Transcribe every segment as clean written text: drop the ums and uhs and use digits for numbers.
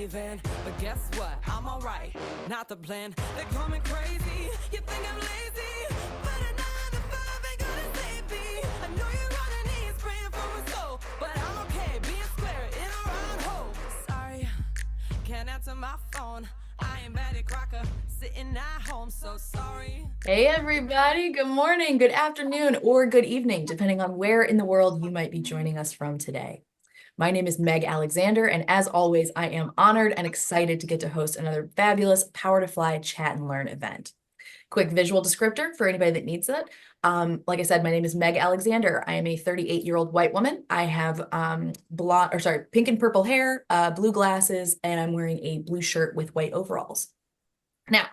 leaving, but guess what? I'm alright, not the plan. They're coming crazy. You think I'm lazy, but a 9 to 5 ain't gonna save me. I know you're on your knees praying for a soul, but I'm okay being square in a round hole. Sorry, can't answer my phone. I am Betty Crocker, sitting at home, so sorry. Hey everybody, good morning, good afternoon, or good evening, depending on where in the world you might be joining us from today. My name is Meg Alexander, and as always, I am honored and excited to get to host another fabulous Power to Fly Chat and Learn event. Quick visual descriptor for anybody that needs it. Like I said, my name is Meg Alexander. I am a 38-year-old white woman. I have pink and purple hair, blue glasses, and I'm wearing a blue shirt with white overalls. Now,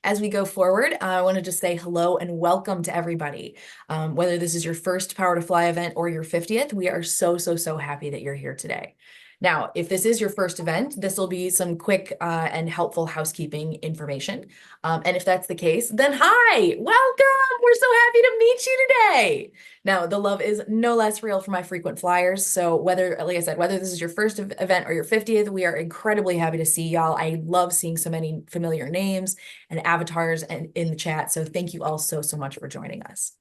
as we go forward, I want to just say hello and welcome to everybody. Whether this is your first Power to Fly event or your 50th, we are so happy that you're here today. Now, if this is your first event, this will be some quick and helpful housekeeping information. And if that's the case, then hi, welcome. We're so happy to meet you today. Now, the love is no less real for my frequent flyers. So whether, like I said, whether this is your first event or your 50th, we are incredibly happy to see y'all. I love seeing so many familiar names and avatars in the chat. So thank you all so much for joining us.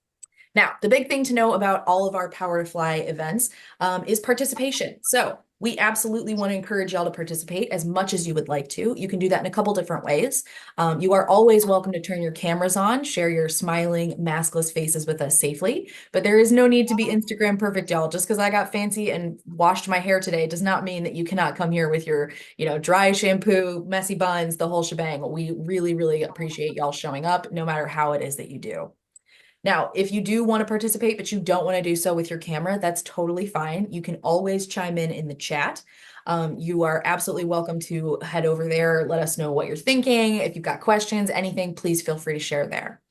Now, the big thing to know about all of our Power to Fly events is participation. So we absolutely want to encourage y'all to participate as much as you would like to. You can do that in a couple different ways. You are always welcome to turn your cameras on, share your smiling, maskless faces with us safely, but there is no need to be Instagram perfect, y'all. Just because I got fancy and washed my hair today does not mean that you cannot come here with your, dry shampoo, messy buns, the whole shebang. We really appreciate y'all showing up, no matter how it is that you do. Now, if you do want to participate, but you don't want to do so with your camera, that's totally fine. You can always chime in the chat. You are absolutely welcome to head over there. Let us know what you're thinking. If you've got questions, anything, please feel free to share there.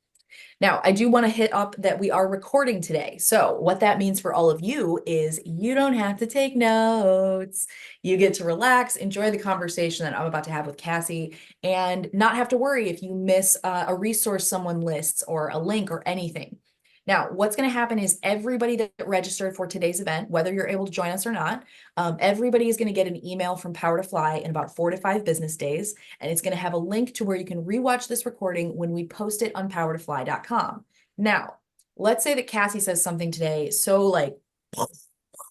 Now, I do want to hit up that we are recording today. So what that means for all of you is you don't have to take notes. You get to relax, enjoy the conversation that I'm about to have with Kassie, and not have to worry if you miss a resource someone lists or a link or anything. Now, what's going to happen is everybody that registered for today's event, whether you're able to join us or not, everybody is going to get an email from Power to Fly in about 4 to 5 business days, and it's going to have a link to where you can rewatch this recording when we post it on powertofly.com. Now, let's say that Kassie says something today so like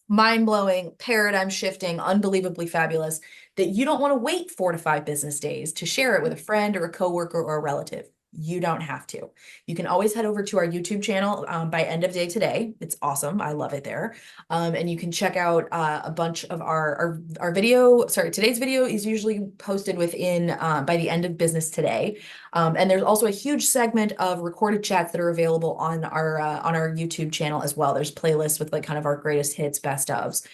mind-blowing, paradigm-shifting, unbelievably fabulous that you don't want to wait 4 to 5 business days to share it with a friend or a coworker or a relative. You don't have to. You can always head over to our YouTube channel by end of day today. It's awesome. I love it there. And you can check out a bunch of our video. Sorry, today's video is usually posted within by the end of business today. And there's also a huge segment of recorded chats that are available on our YouTube channel as well. There's playlists with like kind of our greatest hits, best ofs.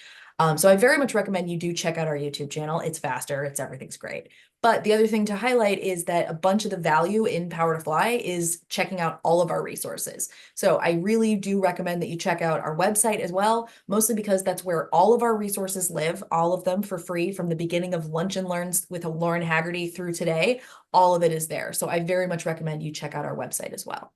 So I very much recommend you do check out our YouTube channel. It's faster. Everything's great. But the other thing to highlight is that a bunch of the value in Power to Fly is checking out all of our resources. So I really do recommend that you check out our website as well, mostly because that's where all of our resources live, all of them for free from the beginning of Lunch and Learns with Lauren Haggerty through today. All of it is there. So I very much recommend you check out our website as well.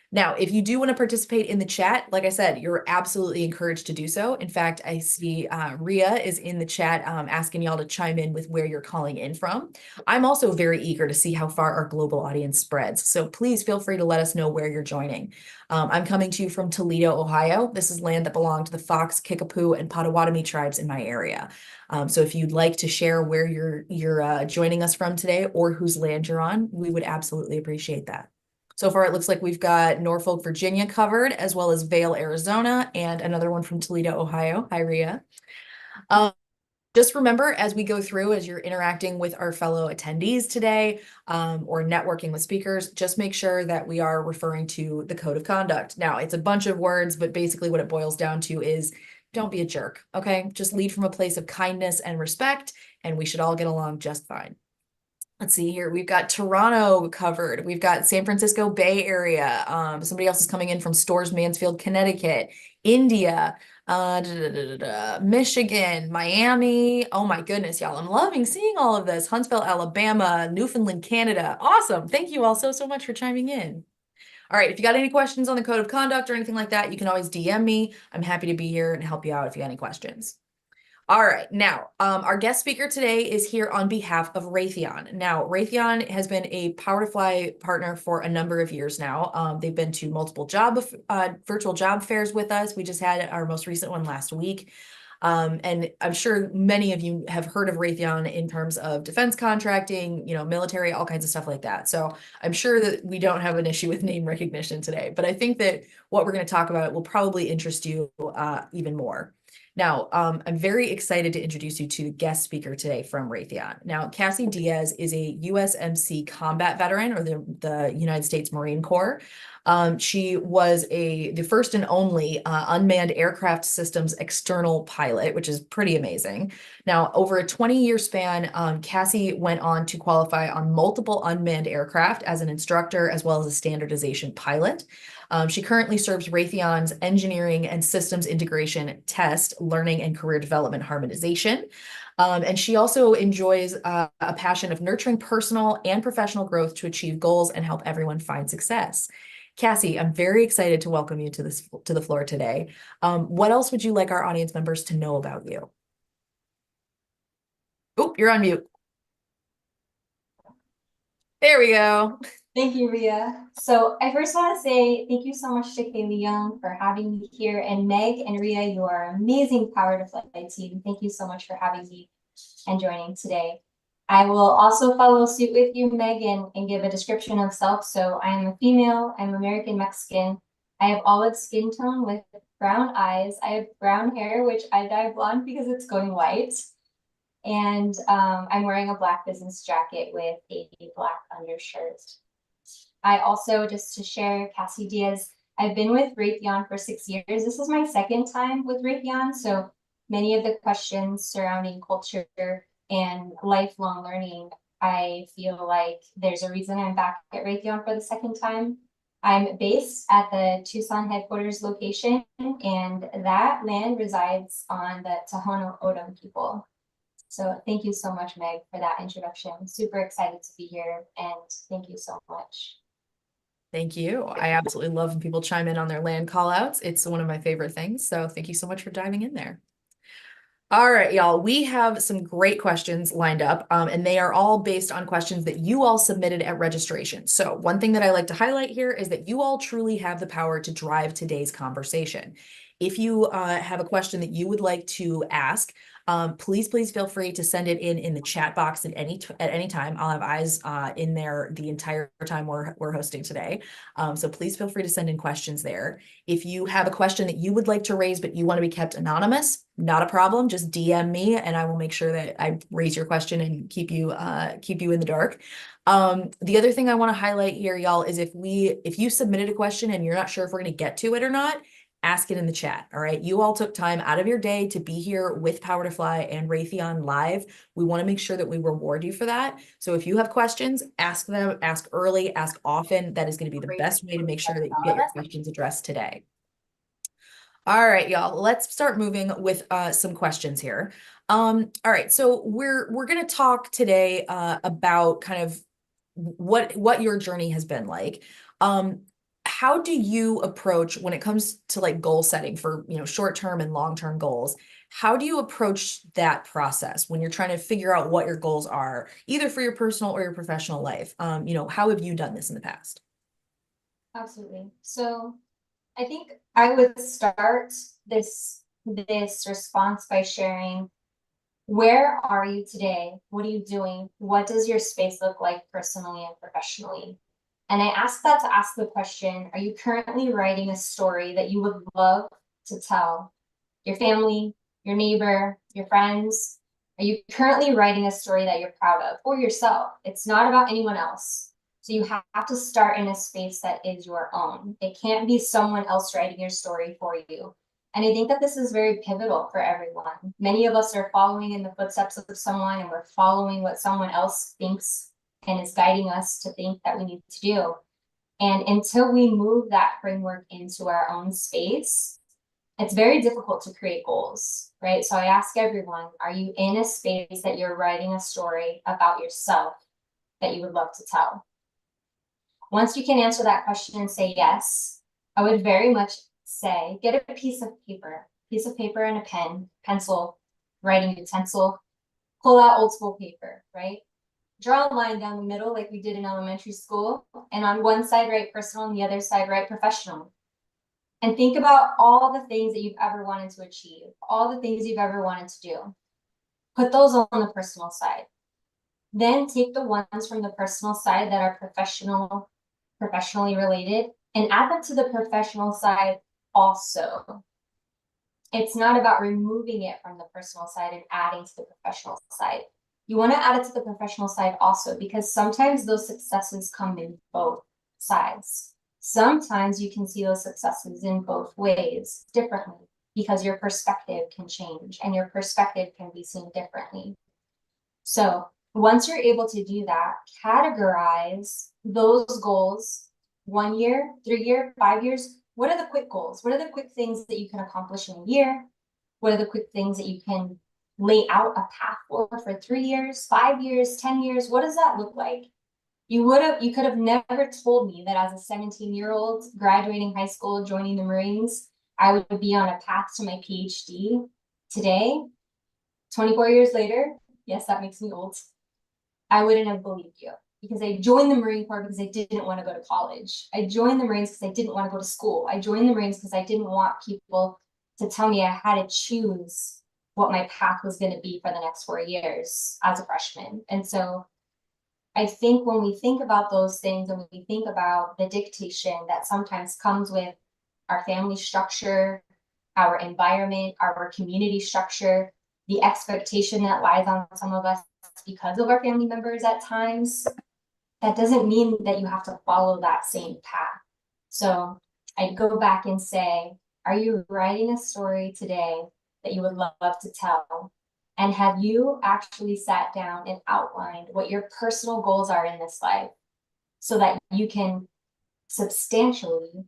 Now, if you do want to participate in the chat, like I said, you're absolutely encouraged to do so. In fact, I see Ria is in the chat asking y'all to chime in with where you're calling in from. I'm also very eager to see how far our global audience spreads. So please feel free to let us know where you're joining. I'm coming to you from Toledo, Ohio. This is land that belonged to the Fox, Kickapoo, and Potawatomi tribes in my area. So if you'd like to share where you're joining us from today or whose land you're on, we would absolutely appreciate that. So far, it looks like we've got Norfolk, Virginia covered, as well as Vail, Arizona, and another one from Toledo, Ohio. Hi, Ria. Just remember, as we go through, as you're interacting with our fellow attendees today, or networking with speakers, just make sure that we are referring to the code of conduct. Now, it's a bunch of words, but basically what it boils down to is don't be a jerk, okay? Just lead from a place of kindness and respect, and we should all get along just fine. Let's see here. We've got Toronto covered. We've got San Francisco Bay Area. Somebody else is coming in from Storrs, Mansfield, Connecticut, India, Michigan, Miami. Oh my goodness, y'all. I'm loving seeing all of this. Huntsville, Alabama, Newfoundland, Canada. Awesome. Thank you all so much for chiming in. All right. If you got any questions on the code of conduct or anything like that, you can always DM me. I'm happy to be here and help you out if you got any questions. All right. Now, our guest speaker today is here on behalf of Raytheon. Now, Raytheon has been a Power to Fly partner for a number of years now. They've been to multiple virtual job fairs with us. We just had our most recent one last week. And I'm sure many of you have heard of Raytheon in terms of defense contracting, military, all kinds of stuff like that. So I'm sure that we don't have an issue with name recognition today, but I think that what we're going to talk about will probably interest you even more. Now, I'm very excited to introduce you to the guest speaker today from Raytheon. Now, Kassie Diaz is a USMC combat veteran, or the United States Marine Corps. She was the first and only unmanned aircraft systems external pilot, which is pretty amazing. Now, over a 20-year span, Kassie went on to qualify on multiple unmanned aircraft as an instructor, as well as a standardization pilot. She currently serves Raytheon's engineering and systems integration test, learning and career development harmonization. And she also enjoys a passion of nurturing personal and professional growth to achieve goals and help everyone find success. Kassie, I'm very excited to welcome you to the floor today. What else would you like our audience members to know about you? Oh, you're on mute. There we go. Thank you, Ria. So I first want to say thank you so much to Kaylee Young for having me here, and Meg and Ria, you are amazing Power to Fly team. Thank you so much for having me and joining today. I will also follow suit with you, Meg, and give a description of self. So I am a female, I'm American Mexican. I have olive skin tone with brown eyes. I have brown hair, which I dye blonde because it's going white. And I'm wearing a black business jacket with a black undershirt. I also, just to share, Kassie Diaz, I've been with Raytheon for 6 years. This is my second time with Raytheon, so many of the questions surrounding culture and lifelong learning, I feel like there's a reason I'm back at Raytheon for the second time. I'm based at the Tucson headquarters location, and that land resides on the Tohono O'odham people. So thank you so much, Meg, for that introduction. I'm super excited to be here, and thank you so much. Thank you. I absolutely love when people chime in on their land callouts. It's one of my favorite things. So thank you so much for diving in there. All right, y'all, we have some great questions lined up, and they are all based on questions that you all submitted at registration. So one thing that I like to highlight here is that you all truly have the power to drive today's conversation. If you have a question that you would like to ask, please feel free to send it in the chat box at any time. I'll have eyes in there the entire time we're hosting today. So please feel free to send in questions there. If you have a question that you would like to raise, but you want to be kept anonymous, not a problem. Just DM me and I will make sure that I raise your question and keep you in the dark. The other thing I want to highlight here, y'all, is if you submitted a question and you're not sure if we're going to get to it or not, ask it in the chat. All right. You all took time out of your day to be here with Power to Fly and Raytheon live. We want to make sure that we reward you for that. So if you have questions, ask them, ask early, ask often. That is going to be the best way to make sure that you get your questions addressed today. All right, y'all, let's start moving with some questions here. All right, so we're going to talk today about kind of what your journey has been like. How do you approach when it comes to like goal setting for, short-term and long-term goals? How do you approach that process when you're trying to figure out what your goals are, either for your personal or your professional life? How have you done this in the past? Absolutely. So I think I would start this response by sharing, where are you today? What are you doing? What does your space look like personally and professionally? And I ask that to ask the question, are you currently writing a story that you would love to tell your family, your neighbor, your friends? Are you currently writing a story that you're proud of for yourself? It's not about anyone else. So you have to start in a space that is your own. It can't be someone else writing your story for you. And I think that this is very pivotal for everyone. Many of us are following in the footsteps of someone, and we're following what someone else thinks and is guiding us to think that we need to do. And until we move that framework into our own space, it's very difficult to create goals, right? So I ask everyone, are you in a space that you're writing a story about yourself that you would love to tell? Once you can answer that question and say yes, I would very much say, get a piece of paper and a pen, pencil, writing utensil, pull out old school paper, right? Draw a line down the middle like we did in elementary school, and on one side write personal and the other side write professional. And think about all the things that you've ever wanted to achieve, all the things you've ever wanted to do. Put those on the personal side. Then take the ones from the personal side that are professionally related, and add them to the professional side also. It's not about removing it from the personal side and adding to the professional side. You want to add it to the professional side also, because sometimes those successes come in both sides. Sometimes you can see those successes in both ways differently, because your perspective can change and your perspective can be seen differently. So once you're able to do that, categorize those goals, 1 year, 3 year, 5 years. What are the quick goals? What are the quick things that you can accomplish in a year? What are the quick things that you can lay out a path for 3 years, 5 years, 10 years? What does that look like? You could have never told me that as a 17-year-old graduating high school, joining the Marines, I would be on a path to my PhD. Today, 24 years later, yes, that makes me old, I wouldn't have believed you, because I joined the Marine Corps because I didn't want to go to college. I joined the Marines because I didn't want to go to school. I joined the Marines because I didn't want people to tell me I had to choose what my path was going to be for the next 4 years as a freshman. And so I think when we think about those things, and we think about the dictation that sometimes comes with our family structure, our environment, our community structure, the expectation that lies on some of us because of our family members at times, that doesn't mean that you have to follow that same path. So I'd go back and say, are you writing a story today that you would love to tell? And have you actually sat down and outlined what your personal goals are in this life, so that you can substantially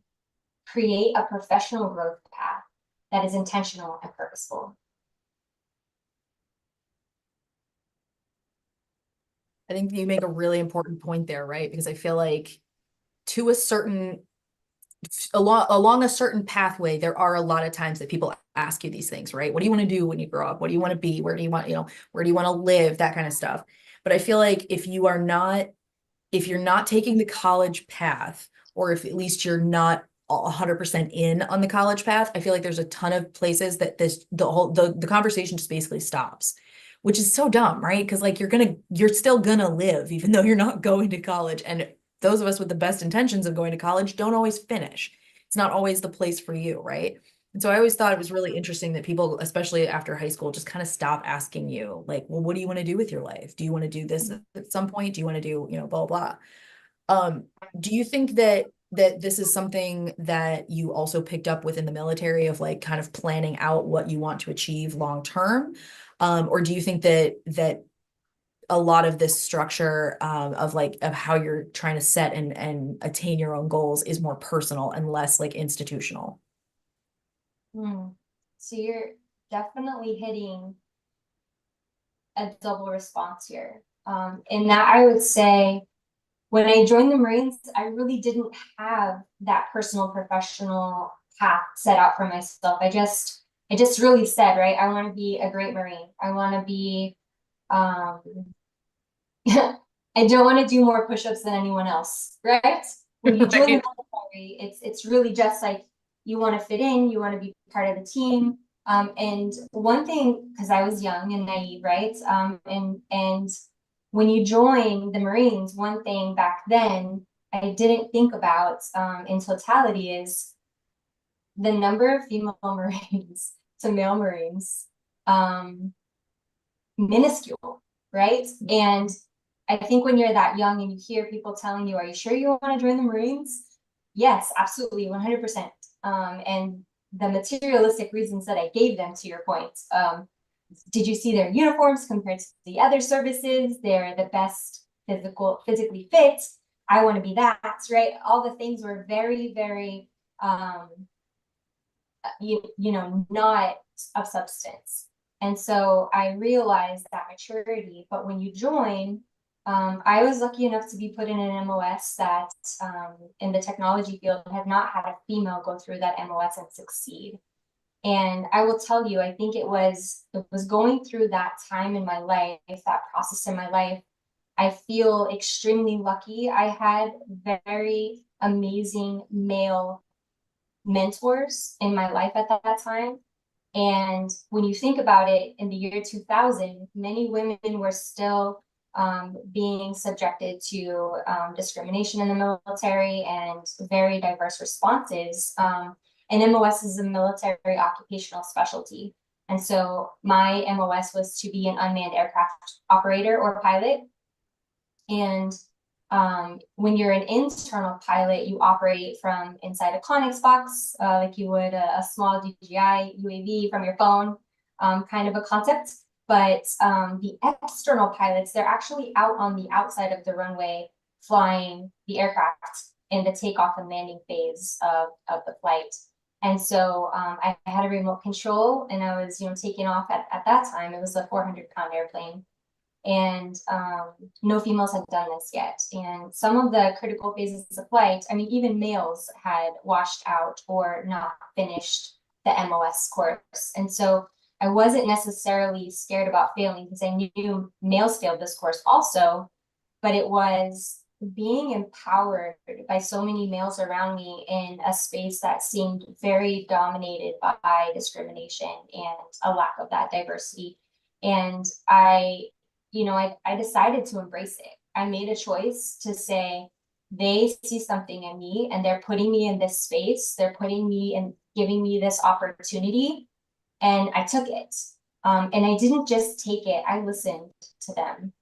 create a professional growth path that is intentional and purposeful? I think you make a really important point there, right? Because I feel like to a certain along a certain pathway, there are a lot of times that people ask you these things, right? What do you want to do when you grow up? What do you want to be? Where do you want, where do you want to live? That kind of stuff. But I feel like if you're not taking the college path, or if at least you're not 100% in on the college path, I feel like there's a ton of places that the conversation just basically stops, which is so dumb, right? Because like you're still gonna live even though you're not going to college. And those of us with the best intentions of going to college don't always finish. It's not always the place for you, right? And so I always thought it was really interesting that people, especially after high school, just kind of stop asking you, like, well, what do you want to do with your life? Do you want to do this at some point? Do you want to do, blah, blah. Do you think that this is something that you also picked up within the military, of like kind of planning out what you want to achieve long term? Or do you think that a lot of this structure of how you're trying to set and attain your own goals is more personal and less like institutional? So you're definitely hitting a double response here. And that I would say, when I joined the Marines, I really didn't have that personal professional path set out for myself. I just really said, right, I want to be a great Marine. I want to be, I don't want to do more push-ups than anyone else, right? When you join the military, it's really just like, you want to fit in, you want to be part of the team. And one thing, because I was young and naive, right? And when you join the Marines, one thing back then I didn't think about in totality is the number of female Marines to male Marines, minuscule, right? And I think when you're that young and you hear people telling you, are you sure you want to join the Marines? Yes, absolutely, 100%. And the materialistic reasons that I gave them, to your point, did you see their uniforms compared to the other services? They're the best physically fit. I want to be that, right? All the things were very, very, not of substance. And so I realized that maturity. But when you join, I was lucky enough to be put in an MOS that in the technology field had not had a female go through that MOS and succeed. And I will tell you, I think it was going through that time in my life, that process in my life. I feel extremely lucky. I had very amazing male mentors in my life at that time. And when you think about it, in the year 2000, many women were still being subjected to discrimination in the military and very diverse responses. And MOS is a military occupational specialty. And so my MOS was to be an unmanned aircraft operator or pilot. And when you're an internal pilot, you operate from inside a Connex box, like you would a small DJI UAV from your phone, kind of a concept. But the external pilots, they're actually out on the outside of the runway flying the aircraft in the takeoff and landing phase of the flight. And so I had a remote control, and I was, taking off at that time. It was a 400-pound airplane. And no females had done this yet. And some of the critical phases of flight, I mean, even males had washed out or not finished the MOS course. And so I wasn't necessarily scared about failing, because I knew males failed this course also, but it was being empowered by so many males around me in a space that seemed very dominated by discrimination and a lack of that diversity. And I decided to embrace it. I made a choice to say, they see something in me and they're putting me in this space. They're putting me and giving me this opportunity. And I took it. And I didn't just take it, I listened to them.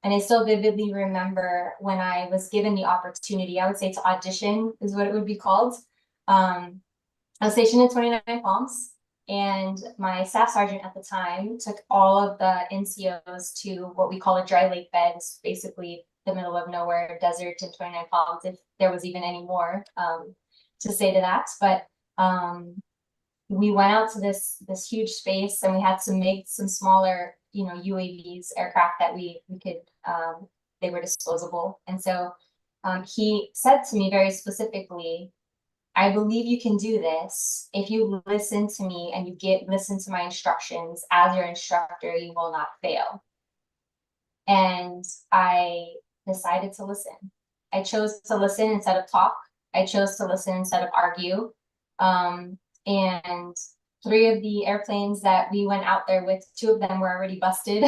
And I still vividly remember when I was given the opportunity, I would say to audition is what it would be called. I was stationed in 29 Palms. And my staff sergeant at the time took all of the NCOs to what we call a dry lake bed. It's basically the middle of nowhere, desert in 29 Palms, if there was even any more to say to that. But we went out to this huge space, and we had to make some smaller, UAVs, aircraft that we could, they were disposable. And so he said to me very specifically, I believe you can do this. If you listen to me and you listen to my instructions as your instructor, you will not fail. And I decided to listen. I chose to listen instead of talk. I chose to listen instead of argue. And 3 of the airplanes that we went out there with, 2 of them were already busted.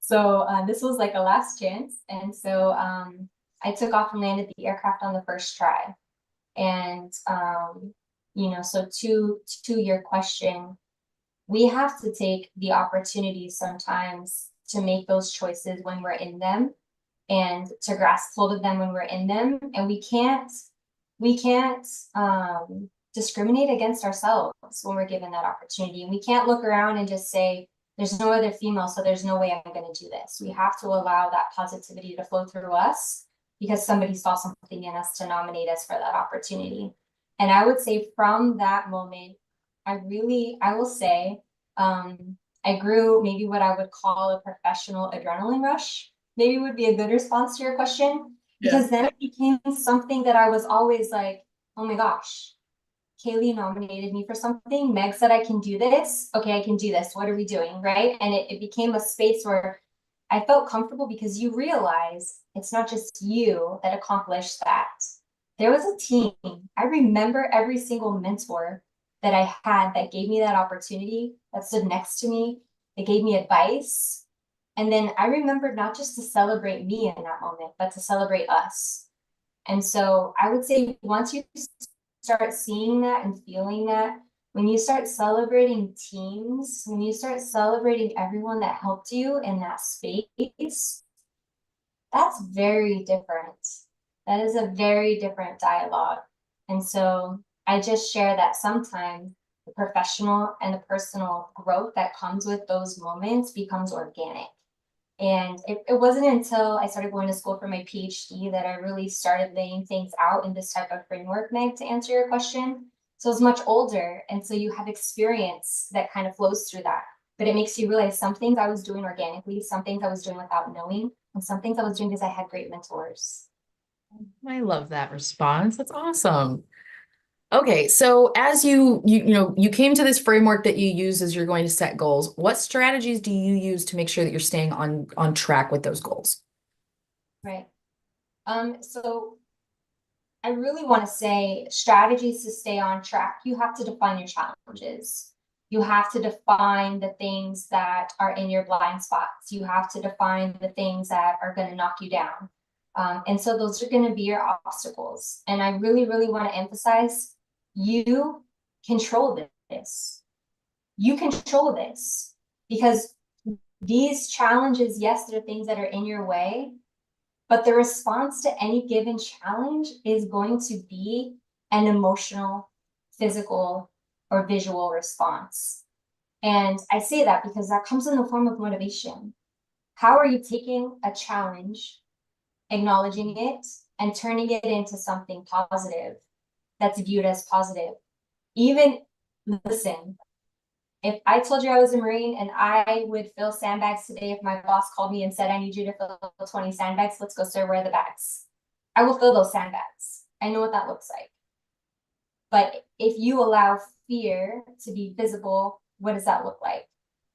So this was like a last chance. And so I took off and landed the aircraft on the first try. And, so to your question, we have to take the opportunity sometimes to make those choices when we're in them, and to grasp hold of them when we're in them. And we can't discriminate against ourselves when we're given that opportunity. And we can't look around and just say, there's no other female, so there's no way I'm going to do this. We have to allow that positivity to flow through us, because somebody saw something in us to nominate us for that opportunity. And I would say from that moment, I will say, I grew maybe what I would call a professional adrenaline rush, maybe would be a good response to your question, because then it became something that I was always like, oh my gosh, Kaylee nominated me for something. Meg said I can do this. Okay, I can do this. What are we doing, right? And it became a space where I felt comfortable, because you realize it's not just you that accomplished that. There was a team. I remember every single mentor that I had that gave me that opportunity, that stood next to me, that gave me advice. And then I remembered not just to celebrate me in that moment, but to celebrate us. And so I would say, once you start seeing that and feeling that, when you start celebrating teams, when you start celebrating everyone that helped you in that space, that's very different. That is a very different dialogue. And so I just share that sometimes the professional and the personal growth that comes with those moments becomes organic. And it wasn't until I started going to school for my PhD that I really started laying things out in this type of framework, Meg, to answer your question. So it's much older. And so you have experience that kind of flows through that. But it makes you realize some things I was doing organically, some things I was doing without knowing, and some things I was doing because I had great mentors. I love that response. That's awesome. Okay, so as you came to this framework that you use as you're going to set goals, what strategies do you use to make sure that you're staying on track with those goals? Right. So I really want to say strategies to stay on track. You have to define your challenges. You have to define the things that are in your blind spots. You have to define the things that are going to knock you down. And so those are going to be your obstacles. And I really, really want to emphasize you control this. You control this because these challenges, yes, they're things that are in your way, but the response to any given challenge is going to be an emotional, physical, or visual response. And I say that because that comes in the form of motivation. How are you taking a challenge, acknowledging it, and turning it into something positive that's viewed as positive? Even, listen, if I told you I was a Marine and I would fill sandbags today, if my boss called me and said, I need you to fill 20 sandbags, let's go, sir, where are the bags? I will fill those sandbags. I know what that looks like. But if you allow fear to be visible, what does that look like?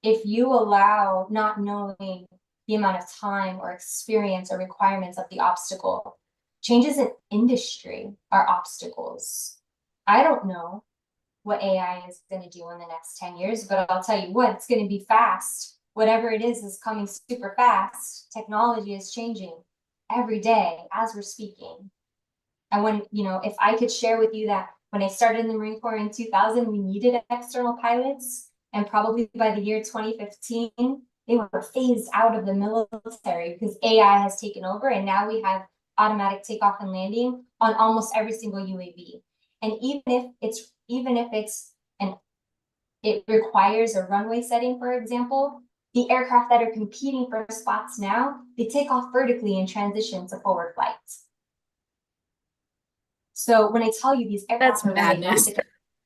If you allow not knowing the amount of time or experience or requirements of the obstacle, changes in industry are obstacles. I don't know what AI is going to do in the next 10 years, but I'll tell you what, it's going to be fast. Whatever it is coming super fast. Technology is changing every day as we're speaking. And when, if I could share with you that when I started in the Marine Corps in 2000, we needed external pilots. And probably by the year 2015, they were phased out of the military because AI has taken over. And now we have automatic takeoff and landing on almost every single UAV. And even if it requires a runway setting, for example, the aircraft that are competing for spots now, they take off vertically and transition to forward flight. So when I tell you these That's aircraft are madness.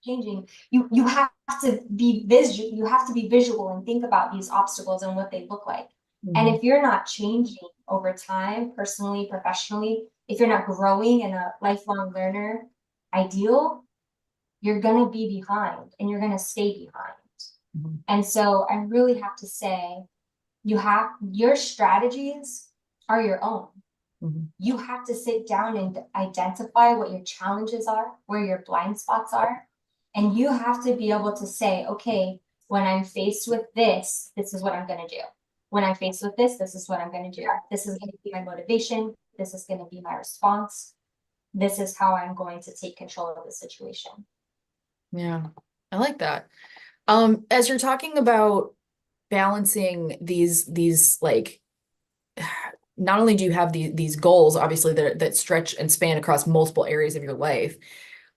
changing, you have to be visual. You have to be visual and think about these obstacles and what they look like. And if you're not changing over time, personally, professionally, if you're not growing in a lifelong learner ideal, you're going to be behind and you're going to stay behind. And so I really have to say, your strategies are your own. You have to sit down and identify what your challenges are, where your blind spots are. And you have to be able to say, okay, when I'm faced with this, this is what I'm going to do. When I'm faced with this is what I'm going to do. This is going to be my motivation. This is going to be my response. This is how I'm going to take control of the situation. Yeah, I like that. As you're talking about balancing these like, not only do you have these goals, obviously that stretch and span across multiple areas of your life,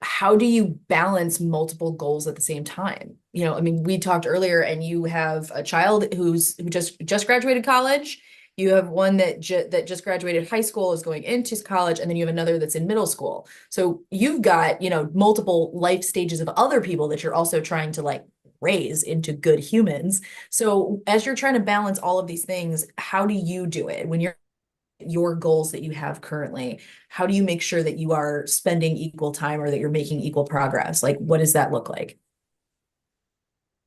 how do you balance multiple goals at the same time? I mean, we talked earlier, and you have a child who just graduated college. You have one that just graduated high school, is going into college, and then you have another that's in middle school. So you've got, multiple life stages of other people that you're also trying to like raise into good humans. So as you're trying to balance all of these things, how do you do it when you're your goals that you have currently? How do you make sure that you are spending equal time or that you're making equal progress? Like, what does that look like?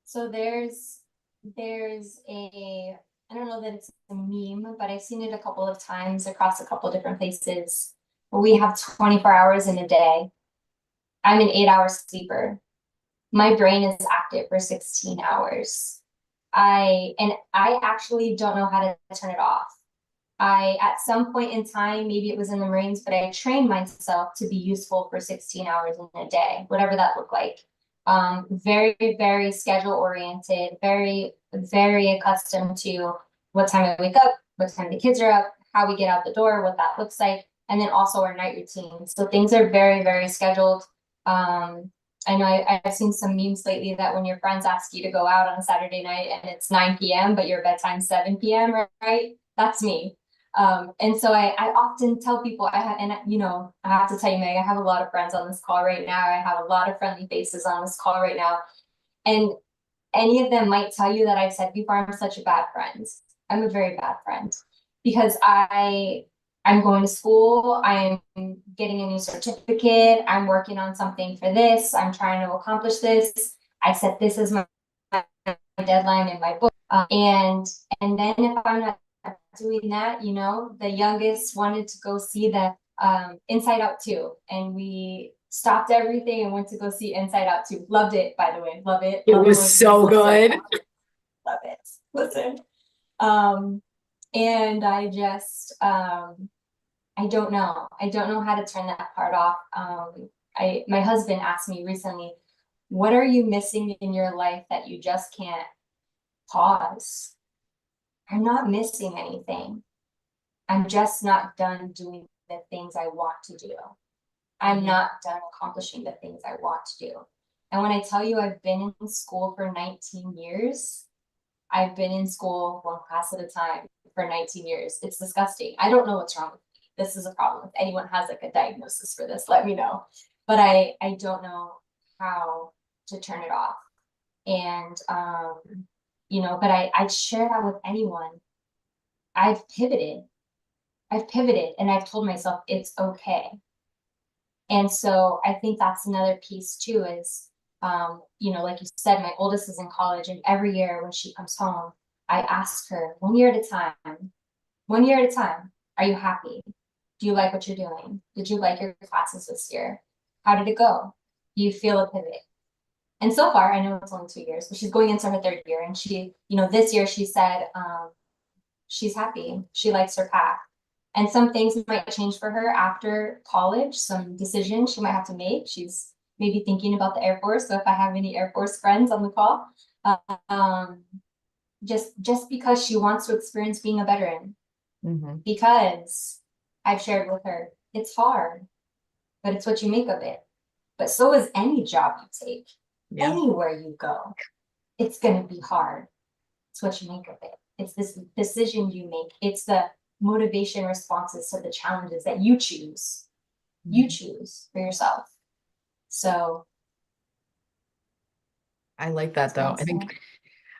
So there's I don't know that it's a meme, but I've seen it a couple of times across a couple of different places where we have 24 hours in a day. I'm an 8-hour sleeper. My brain is active for 16 hours. I actually don't know how to turn it off. At some point in time, maybe it was in the Marines, but I trained myself to be useful for 16 hours in a day, whatever that looked like. Very, very schedule oriented, very, very accustomed to what time I wake up, what time the kids are up, how we get out the door, what that looks like, and then also our night routine. So things are very, very scheduled. I know I've seen some memes lately that when your friends ask you to go out on a Saturday night and it's 9 p.m., but your bedtime's 7 p.m., right? That's me. And so I often tell people I have to tell you, Meg, I have a lot of friends on this call right now. I have a lot of friendly faces on this call right now. And any of them might tell you that I've said before, I'm such a bad friend. I'm a very bad friend because I I'm going to school, I'm getting a new certificate, I'm working on something for this, I'm trying to accomplish this. I set this as my deadline in my book. And then if I'm not doing that, you know, the youngest wanted to go see the Inside Out 2, and we stopped everything and went to go see Inside Out 2. Loved it, by the way. Love it. It Love was emoji. so good. Love it. Listen. And I just I don't know. I don't know how to turn that part off. My husband asked me recently, what are you missing in your life that you just can't pause? I'm not missing anything. I'm just not done doing the things I want to do. I'm not done accomplishing the things I want to do. And when I tell you I've been in school for 19 years, I've been in school one class at a time for 19 years. It's disgusting. I don't know what's wrong with me. This is a problem. If anyone has like a diagnosis for this, let me know. But I don't know how to turn it off. And you know, but I'd share that with anyone. I've pivoted and I've told myself it's okay. And so I think that's another piece too is, you know, like you said, my oldest is in college, and every year when she comes home, I ask her 1 year at a time, are you happy? Do you like what you're doing? Did you like your classes this year? How did it go? Do you feel a pivot? And so far, I know it's only 2 years, but she's going into her third year, and she, you know, this year she said, she's happy. She likes her path. And some things might change for her after college, some decisions she might have to make. She's maybe thinking about the Air Force. So if I have any Air Force friends on the call, just because she wants to experience being a veteran, because I've shared with her, it's hard, but it's what you make of it. But so is any job you take, anywhere you go, it's going to be hard. It's what you make of it. It's this decision you make. It's the motivation responses to the challenges that you choose. You choose for yourself. So I like that though.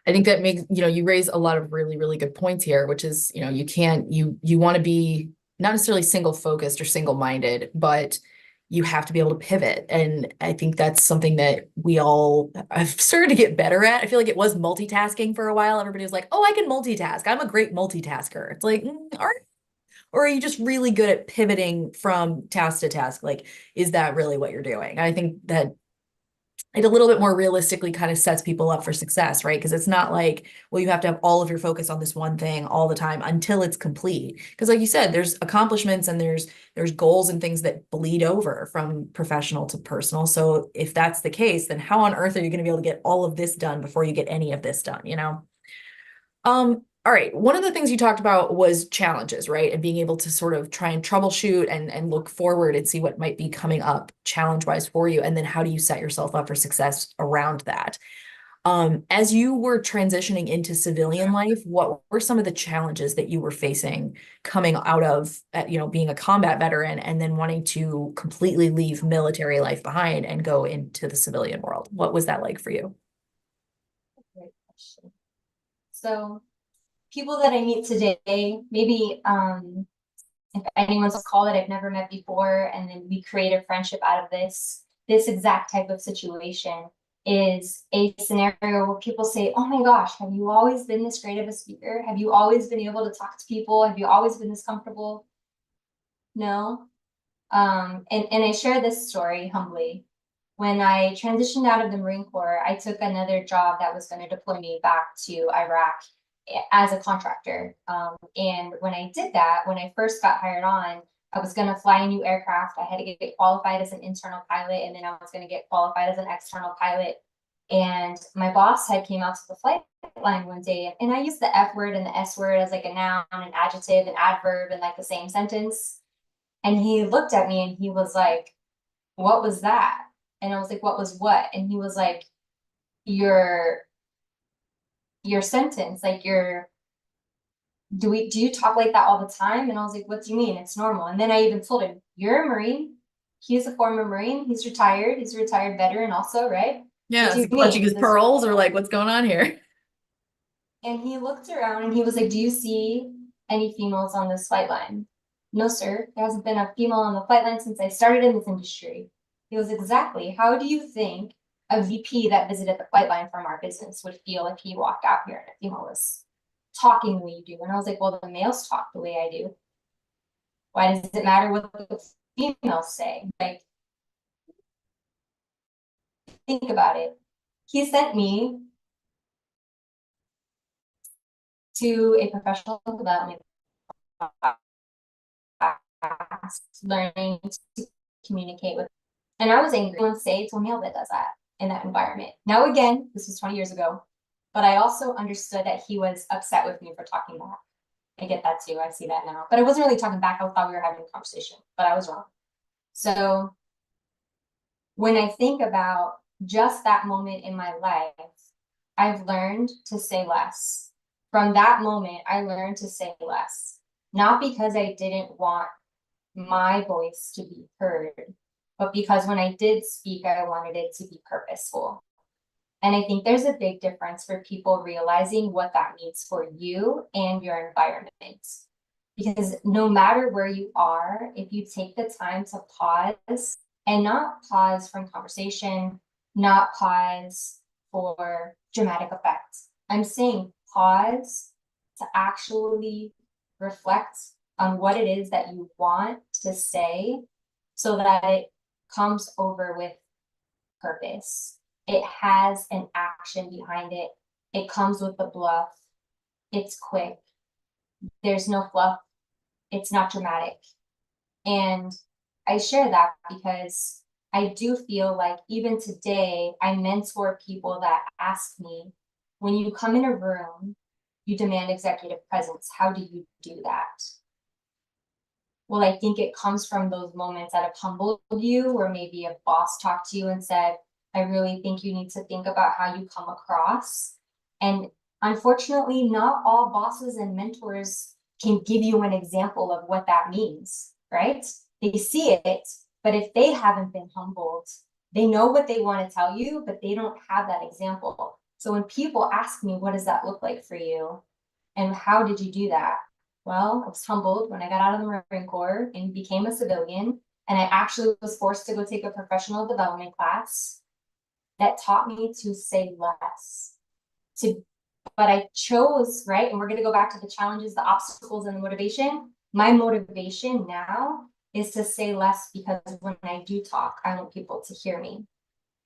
I think that makes, you know, you raise a lot of really, really good points here, which is, you know, you want to be not necessarily single focused or single minded, but you have to be able to pivot. And I think that's something that we all have started to get better at. I feel like it was multitasking for a while. Everybody was like, oh, I can multitask. I'm a great multitasker. It's like, or are you just really good at pivoting from task to task? Like, is that really what you're doing? I think that it a little bit more realistically kind of sets people up for success, right? Because it's not like, well, you have to have all of your focus on this one thing all the time until it's complete. Because like you said, there's accomplishments and there's goals and things that bleed over from professional to personal. So if that's the case, then how on earth are you going to be able to get all of this done before you get any of this done, you know? All right. One of the things you talked about was challenges, right? And being able to sort of try and troubleshoot and look forward and see what might be coming up challenge-wise for you. And then how do you set yourself up for success around that? As you were transitioning into civilian life, what were some of the challenges that you were facing coming out of, you know, being a combat veteran and then wanting to completely leave military life behind and go into the civilian world? What was that like for you? great question. So people that I meet today, maybe if anyone's called that I've never met before, and then we create a friendship out of this exact type of situation is a scenario where people say, oh my gosh, have you always been this great of a speaker? Have you always been able to talk to people? Have you always been this comfortable? No. And I share this story humbly. When I transitioned out of the Marine Corps, I took another job that was going to deploy me back to Iraq as a contractor. And when I did that, when I first got hired on, I was going to fly a new aircraft. I had to get qualified as an internal pilot, and then I was going to get qualified as an external pilot. And my boss had came out to the flight line one day, and I used the F word and the S word as like a noun, an adjective, an adverb in like the same sentence. And he looked at me and he was like, what was that? And I was like, what was what? And he was like, your sentence, like do you talk like that all the time? And I was like, what do you mean? It's normal. And then I even told him, you're a Marine. He's a former Marine. He's retired. He's a retired veteran also, right? Yeah, What do you clutching mean? his pearls or like, what's going on here? And he looked around and he was like, do you see any females on this flight line? no, sir, there hasn't been a female on the flight line since I started in this industry. He goes, exactly. How do you think a VP that visited the flight line from our business would feel if he walked out here and a female was talking the way you do? And I was like, well, the males talk the way I do. Why does it matter what the females say? Like, think about it. He sent me to a professional development class, learning to communicate with. And I was angry when say it's a male that does that in that environment. Now, again, this was 20 years ago, but I also understood that he was upset with me for talking back. I get that too. I see that now, but I wasn't really talking back. I thought we were having a conversation, but I was wrong. So when I think about just that moment in my life, I've learned to say less. From that moment, I learned to say less, not because I didn't want my voice to be heard, but because when I did speak, I wanted it to be purposeful. And I think there's a big difference for people realizing what that means for you and your environment. Because no matter where you are, if you take the time to pause, and not pause from conversation, not pause for dramatic effect. I'm saying pause to actually reflect on what it is that you want to say so that it comes over with purpose. It has an action behind it. It comes with the bluff. It's quick. There's no fluff. It's not dramatic. And I share that because I do feel like even today, I mentor people that ask me, when you come in a room, you demand executive presence. How do you do that? Well, I think it comes from those moments that have humbled you, where maybe a boss talked to you and said, I really think you need to think about how you come across. And unfortunately, not all bosses and mentors can give you an example of what that means, right? They see it, but if they haven't been humbled, they know what they want to tell you, but they don't have that example. So when people ask me, what does that look like for you? And how did you do that? Well, I was humbled when I got out of the Marine Corps and became a civilian. And I actually was forced to go take a professional development class that taught me to say less. But I chose, right? And we're going to go back to the challenges, the obstacles, and the motivation. My motivation now is to say less because when I do talk, I want people to hear me.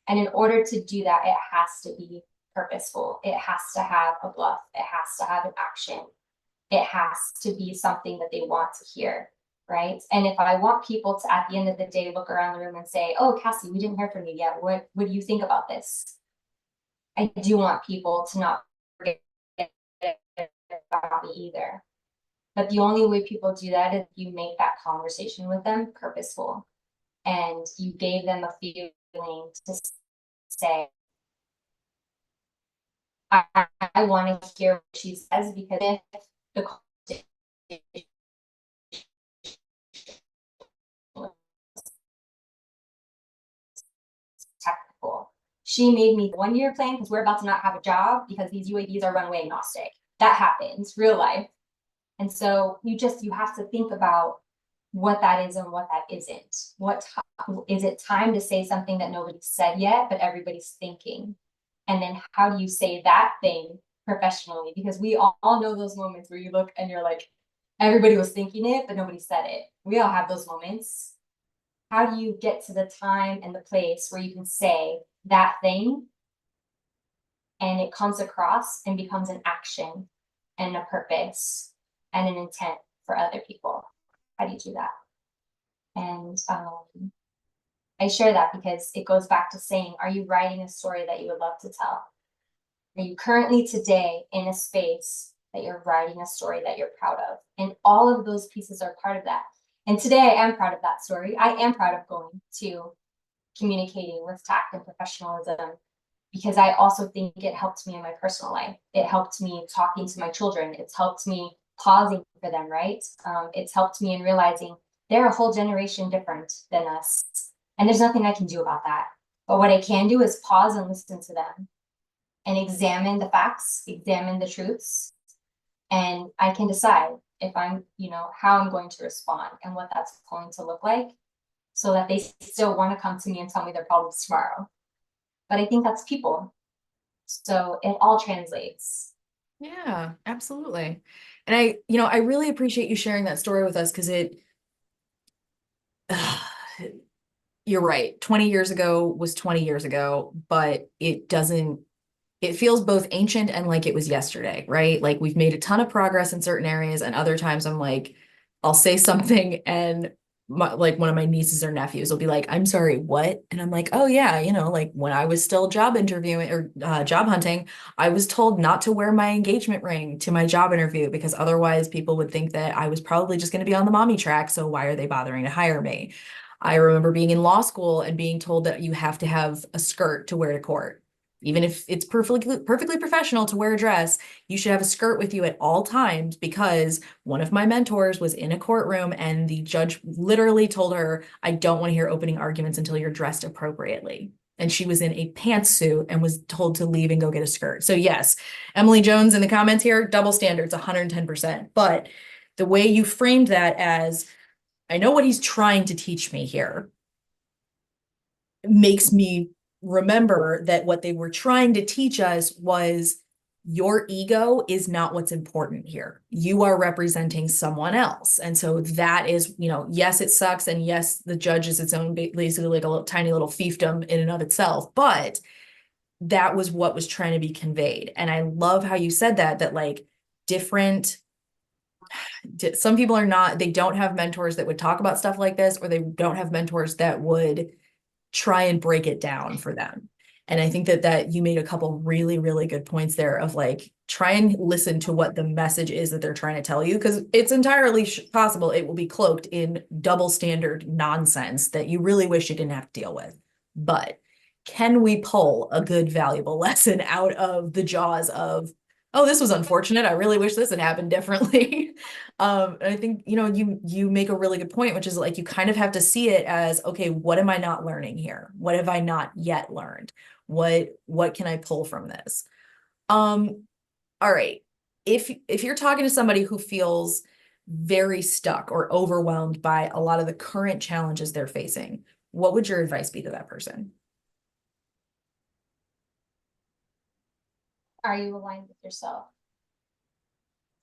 And in order to do that, it has to be purposeful. It has to have a bluff. It has to have an action. It has to be something that they want to hear, right? And if I want people to, at the end of the day, look around the room and say, oh, Kassie, we didn't hear from you yet. What do you think about this? I do want people to not forget about me either. But the only way people do that is you make that conversation with them purposeful. And you gave them a feeling to say, I want to hear what she says, because if the technical, she made me 1 year plan because we're about to not have a job because these UAVs are runway agnostic. That happens, real life. And so you have to think about what that is and what that isn't. Is it time to say something that nobody's said yet, but everybody's thinking? And then how do you say that thing professionally? Because we all know those moments where you look and you're like, everybody was thinking it, but nobody said it. We all have those moments. How do you get to the time and the place where you can say that thing and it comes across and becomes an action and a purpose and an intent for other people? How do you do that? And I share that because it goes back to saying, are you writing a story that you would love to tell? Are you currently today in a space that you're writing a story that you're proud of? And all of those pieces are part of that. And today I am proud of that story. I am proud of going to communicating with tact and professionalism, because I also think it helped me in my personal life. It helped me talking to my children. It's helped me pausing for them, right? It's helped me in realizing they're a whole generation different than us. And there's nothing I can do about that. But what I can do is pause and listen to them and examine the facts, examine the truths. And I can decide, if I'm, how I'm going to respond and what that's going to look like, so that they still want to come to me and tell me their problems tomorrow. But I think that's people. So it all translates. Yeah, absolutely. And I really appreciate you sharing that story with us because you're right. 20 years ago was 20 years ago, but it feels both ancient and like it was yesterday, right? Like we've made a ton of progress in certain areas, and other times I'm like, I'll say something and like one of my nieces or nephews will be like, I'm sorry, what? And I'm like, oh yeah, like when I was still job interviewing or job hunting, I was told not to wear my engagement ring to my job interview because otherwise people would think that I was probably just going to be on the mommy track. So why are they bothering to hire me? I remember being in law school and being told that you have to have a skirt to wear to court. Even if it's perfectly professional to wear a dress, you should have a skirt with you at all times because one of my mentors was in a courtroom and the judge literally told her, I don't want to hear opening arguments until you're dressed appropriately. And she was in a pantsuit and was told to leave and go get a skirt. So yes, Emily Jones in the comments here, double standards, 110%. But the way you framed that as, I know what he's trying to teach me here, makes me remember that what they were trying to teach us was your ego is not what's important here. You are representing someone else. And so that is, yes, it sucks. And yes, the judge is its own, basically like a little tiny little fiefdom in and of itself. But that was what was trying to be conveyed. And I love how you said that like some people they don't have mentors that would talk about stuff like this, or they don't have mentors that would try and break it down for them. And I think that you made a couple really, really good points there of like, try and listen to what the message is that they're trying to tell you, because it's entirely possible it will be cloaked in double standard nonsense that you really wish you didn't have to deal with. But can we pull a good, valuable lesson out of the jaws of, oh, this was unfortunate, I really wish this had happened differently? I think, you make a really good point, which is like, you kind of have to see it as, okay, what am I not learning here? What have I not yet learned? What can I pull from this? All right. If you're talking to somebody who feels very stuck or overwhelmed by a lot of the current challenges they're facing, what would your advice be to that person? Are you aligned with yourself?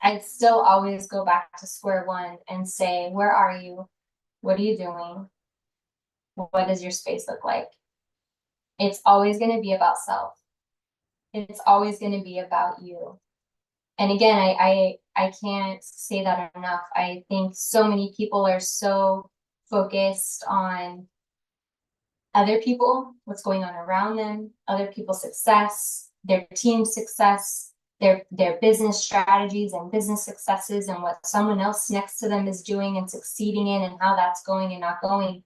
I'd still always go back to square one and say, where are you? What are you doing? What does your space look like? It's always going to be about self. It's always going to be about you. And again, I can't say that enough. I think so many people are so focused on other people, what's going on around them, other people's success, their team's success, their business strategies and business successes, and what someone else next to them is doing and succeeding in, and how that's going and not going.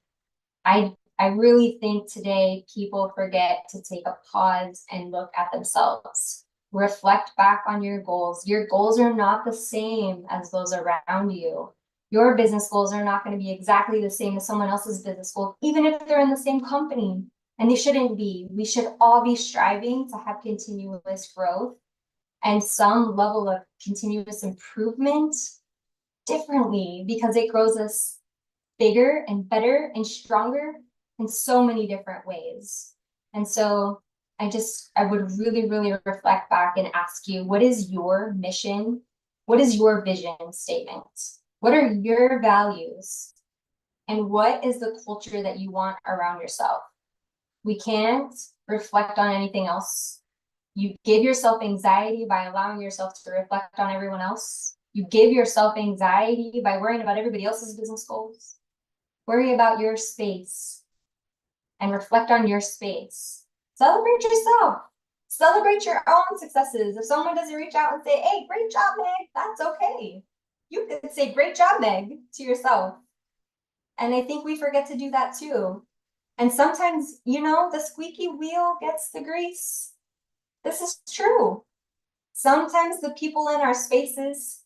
I really think today people forget to take a pause and look at themselves. Reflect back on your goals. Your goals are not the same as those around you. Your business goals are not going to be exactly the same as someone else's business goals, even if they're in the same company. And they shouldn't be. We should all be striving to have continuous growth and some level of continuous improvement differently, because it grows us bigger and better and stronger in so many different ways. And so I would really, really reflect back and ask you, what is your mission? What is your vision statement? What are your values? And what is the culture that you want around yourself? We can't reflect on anything else. You give yourself anxiety by allowing yourself to reflect on everyone else. You give yourself anxiety by worrying about everybody else's business goals. Worry about your space and reflect on your space. Celebrate yourself. Celebrate your own successes. If someone doesn't reach out and say, hey, great job, Meg, that's okay. You could say, great job, Meg, to yourself. And I think we forget to do that too. And sometimes, the squeaky wheel gets the grease. This is true. Sometimes the people in our spaces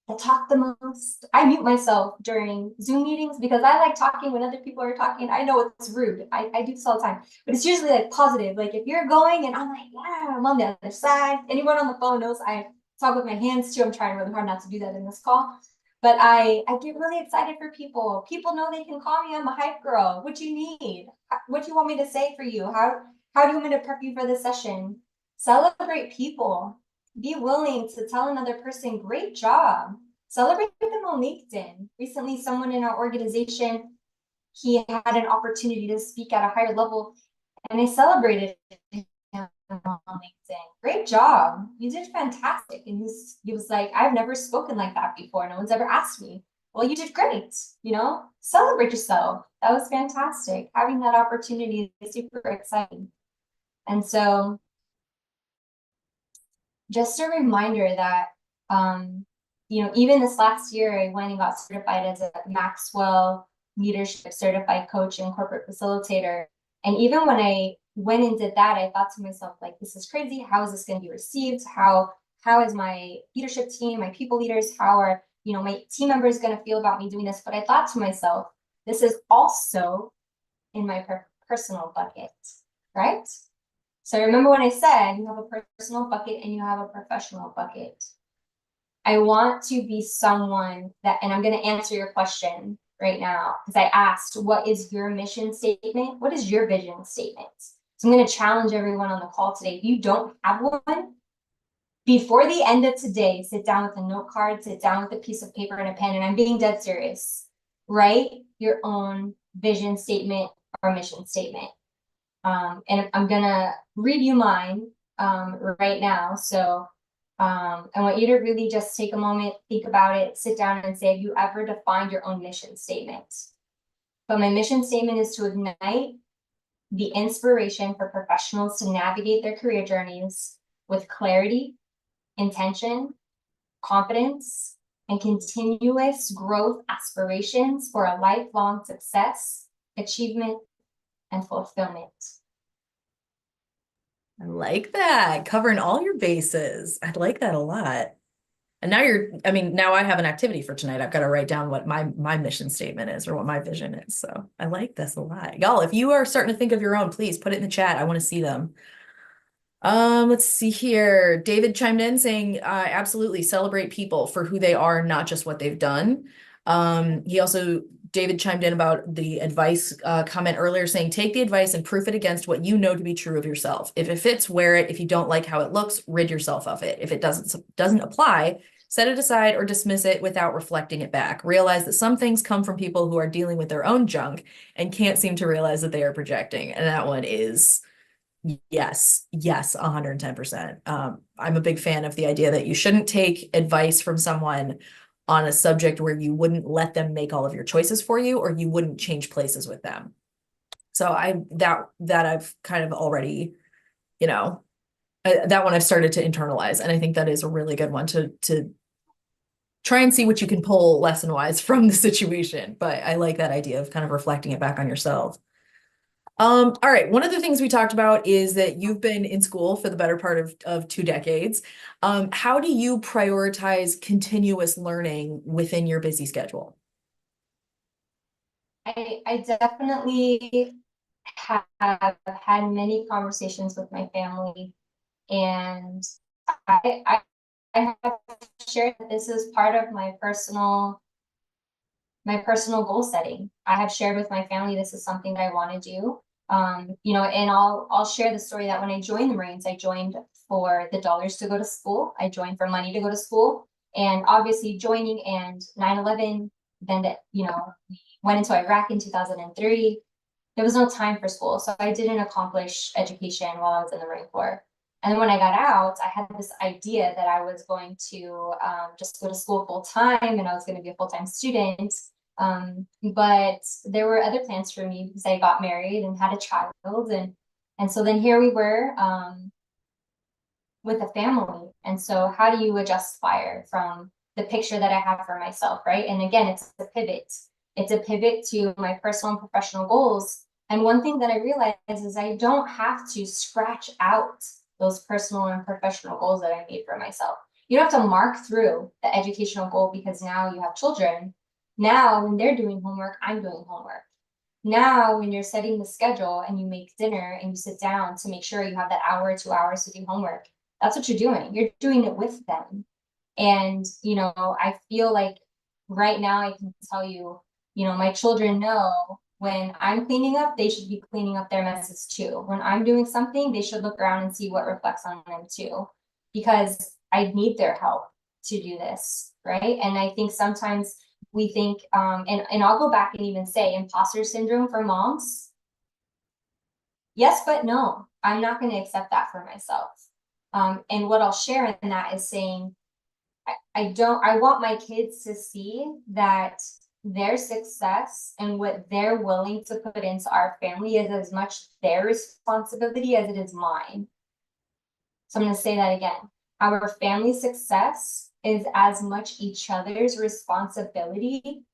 that talk the most, I mute myself during Zoom meetings because I like talking when other people are talking. I know it's rude. I do this all the time, but it's usually like positive. Like if you're going and I'm like, yeah, I'm on the other side. Anyone on the phone knows I talk with my hands too. I'm trying really hard not to do that in this call. But I get really excited for people. People know they can call me. I'm a hype girl. What do you need? What do you want me to say for you? How do you want me to prep you for the session? Celebrate people. Be willing to tell another person, great job. Celebrate them on LinkedIn. Recently, someone in our organization, he had an opportunity to speak at a higher level, and I celebrated him on LinkedIn. Great job. You did fantastic. And he was like, I've never spoken like that before. No one's ever asked me. Well, you did great. You know, celebrate yourself. That was fantastic. Having that opportunity is super exciting. And so just a reminder that, even this last year, I went and got certified as a Maxwell Leadership Certified Coach and Corporate Facilitator. And even when I went and did that, I thought to myself, like, this is crazy. How is this going to be received? How is my leadership team, my people leaders, how are, my team members going to feel about me doing this? But I thought to myself, this is also in my personal bucket, right? So remember when I said you have a personal bucket and you have a professional bucket. I want to be someone that, and I'm going to answer your question right now, because I asked, what is your mission statement? What is your vision statement? So I'm going to challenge everyone on the call today. If you don't have one, before the end of today, sit down with a note card, sit down with a piece of paper and a pen, and I'm being dead serious. Write your own vision statement or mission statement. And I'm gonna read you mine right now. So I want you to really just take a moment, think about it, sit down and say, have you ever defined your own mission statement? But my mission statement is to ignite the inspiration for professionals to navigate their career journeys with clarity, intention, confidence, and continuous growth aspirations for a lifelong success, achievement, and fulfillment. I like that. Covering all your bases. I like that a lot. And now now I have an activity for tonight. I've got to write down what my mission statement is or what my vision is. So I like this a lot. Y'all, if you are starting to think of your own, please put it in the chat. I want to see them. Let's see here. David chimed in saying, absolutely celebrate people for who they are, not just what they've done. David chimed in about the advice comment earlier saying, take the advice and proof it against what you know to be true of yourself. If it fits, wear it. If you don't like how it looks, rid yourself of it. If it doesn't apply, set it aside or dismiss it without reflecting it back. Realize that some things come from people who are dealing with their own junk and can't seem to realize that they are projecting. And that one is yes, 110%. I'm a big fan of the idea that you shouldn't take advice from someone on a subject where you wouldn't let them make all of your choices for you, or you wouldn't change places with them. So that I've kind of already, that one I've started to internalize. And I think that is a really good one to try and see what you can pull lesson wise from the situation. But I like that idea of kind of reflecting it back on yourself. All right. One of the things we talked about is that you've been in school for the better part of 2 decades. How do you prioritize continuous learning within your busy schedule? I definitely have had many conversations with my family, and I have shared that this is part of my personal goal setting. I have shared with my family this is something that I want to do. And I'll share the story that when I joined the Marines, I joined for the dollars to go to school. I joined for money to go to school. And obviously joining and 9/11, then we went into Iraq in 2003. There was no time for school. So I didn't accomplish education while I was in the Marine Corps. And then when I got out, I had this idea that I was going to just go to school full time and I was going to be a full-time student. But there were other plans for me because I got married and had a child. And so then here we were with a family. And so how do you adjust fire from the picture that I have for myself, right? And again, it's a pivot. It's a pivot to my personal and professional goals. And one thing that I realized is I don't have to scratch out those personal and professional goals that I made for myself. You don't have to mark through the educational goal because now you have children. Now, when they're doing homework, I'm doing homework. Now, when you're setting the schedule and you make dinner and you sit down to make sure you have that hour or 2 hours to do homework, that's what you're doing. You're doing it with them. And, I feel like right now I can tell you, my children know when I'm cleaning up, they should be cleaning up their messes too. When I'm doing something, they should look around and see what reflects on them too, because I need their help to do this, right? And I think sometimes we think, and I'll go back and even say imposter syndrome for moms. Yes, but no, I'm not going to accept that for myself. And what I'll share in that is saying, I want my kids to see that their success and what they're willing to put into our family is as much their responsibility as it is mine. So I'm going to say that again. Our family success is as much each other's responsibility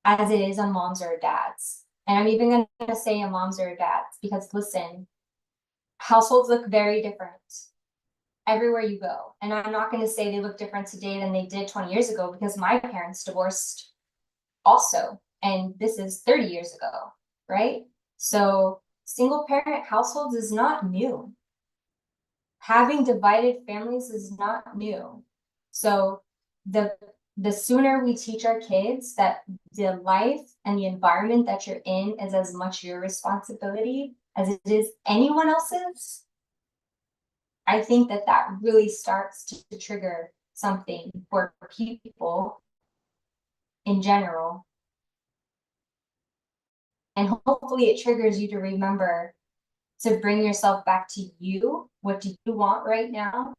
as it is a mom's or a dad's. And I'm even going to say a mom's or a dad's, because listen, households look very different everywhere you go. And I'm not going to say they look different today than they did 20 years ago, because my parents divorced also, and this is 30 years ago, right? So single parent households is not new. Having divided families is not new. So the sooner we teach our kids that the life and the environment that you're in is as much your responsibility as it is anyone else's, I think that that really starts to trigger something for people in general. And hopefully it triggers you to remember to bring yourself back to you. What do you want right now?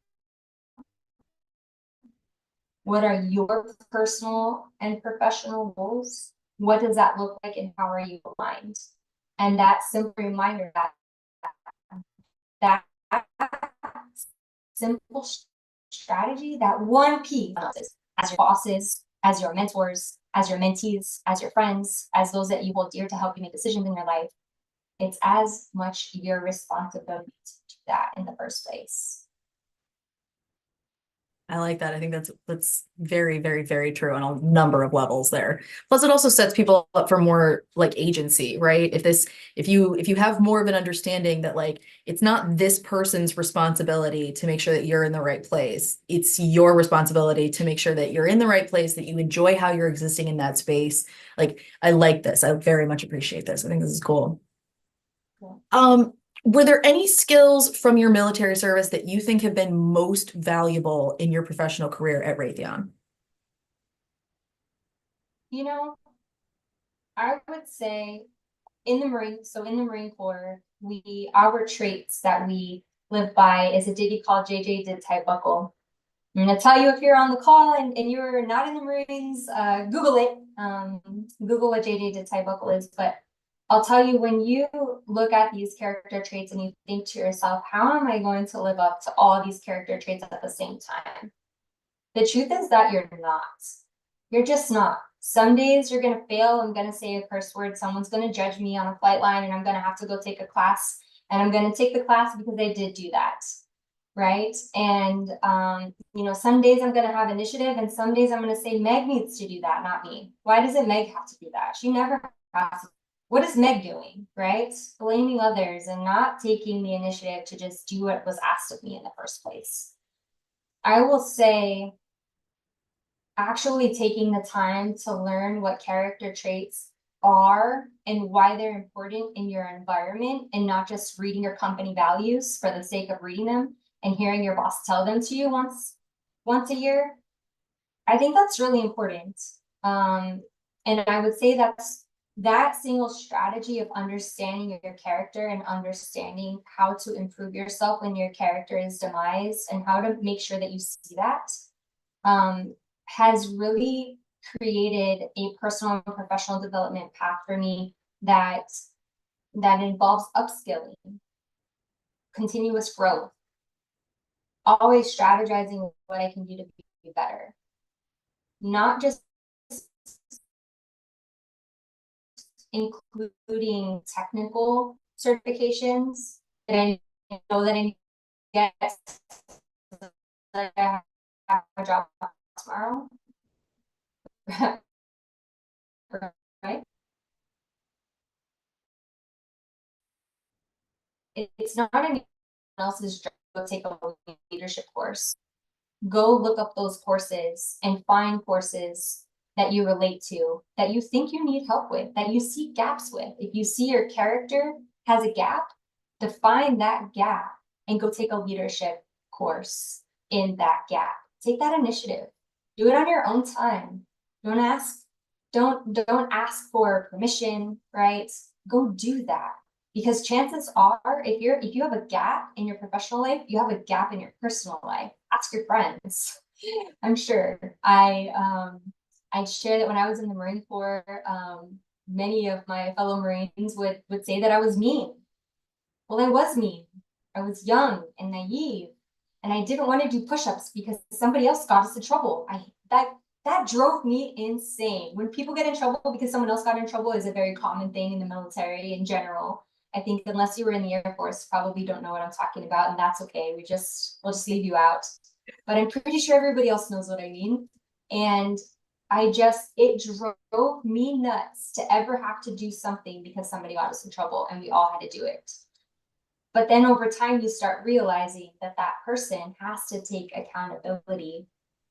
What are your personal and professional goals? What does that look like, and how are you aligned? And that simple reminder that simple strategy, that one piece, as your bosses, as your mentors, as your mentees, as your friends, as those that you hold dear to help you make decisions in your life, it's as much your responsibility to do that in the first place. I like that. I think that's very, very, very true on a number of levels there. Plus, it also sets people up for more like agency, right? If you have more of an understanding that like it's not this person's responsibility to make sure that you're in the right place. It's your responsibility to make sure that you're in the right place, that you enjoy how you're existing in that space. Like, I like this. I very much appreciate this. I think this is cool. Cool. Were there any skills from your military service that you think have been most valuable in your professional career at Raytheon? I would say in the Marine Corps, our traits that we live by is a ditty called JJ did tight buckle. I'm gonna tell you, if you're on the call and you're not in the Marines, Google it. Google what JJ did tight buckle is, but I'll tell you, when you look at these character traits and you think to yourself, how am I going to live up to all these character traits at the same time? The truth is that you're not. You're just not. Some days you're gonna fail. I'm gonna say a curse word. Someone's gonna judge me on a flight line, and I'm gonna have to go take a class. And I'm gonna take the class because I did do that, right? And some days I'm gonna have initiative, and some days I'm gonna say Meg needs to do that, not me. Why doesn't Meg have to do that? She never has to. What is Meg doing, right? Blaming others and not taking the initiative to just do what was asked of me in the first place. I will say, actually taking the time to learn what character traits are and why they're important in your environment, and not just reading your company values for the sake of reading them and hearing your boss tell them to you once a year. I think that's really important. And I would say that single strategy of understanding your character and understanding how to improve yourself when your character is demised, and how to make sure that you see that, has really created a personal and professional development path for me that involves upskilling, continuous growth, always strategizing what I can do to be better, not just including technical certifications that I know that I get that I have a job tomorrow. Right? It's not anyone else's job to take a leadership course. Go look up those courses and find courses that you relate to, that you think you need help with, that you see gaps with. If you see your character has a gap, define that gap and go take a leadership course in that gap. Take that initiative. Do it on your own time. Don't ask for permission, right? Go do that. Because chances are, if you have a gap in your professional life, you have a gap in your personal life. Ask your friends. I'm sure. I'd share that when I was in the Marine Corps, many of my fellow Marines would say that I was mean. Well, I was mean. I was young and naive, and I didn't want to do push-ups because somebody else got us in trouble. That drove me insane. When people get in trouble because someone else got in trouble is a very common thing in the military in general. I think unless you were in the Air Force, probably don't know what I'm talking about, and that's okay. We'll just leave you out. But I'm pretty sure everybody else knows what I mean. And it drove me nuts to ever have to do something because somebody got us in trouble and we all had to do it. But then over time, you start realizing that that person has to take accountability.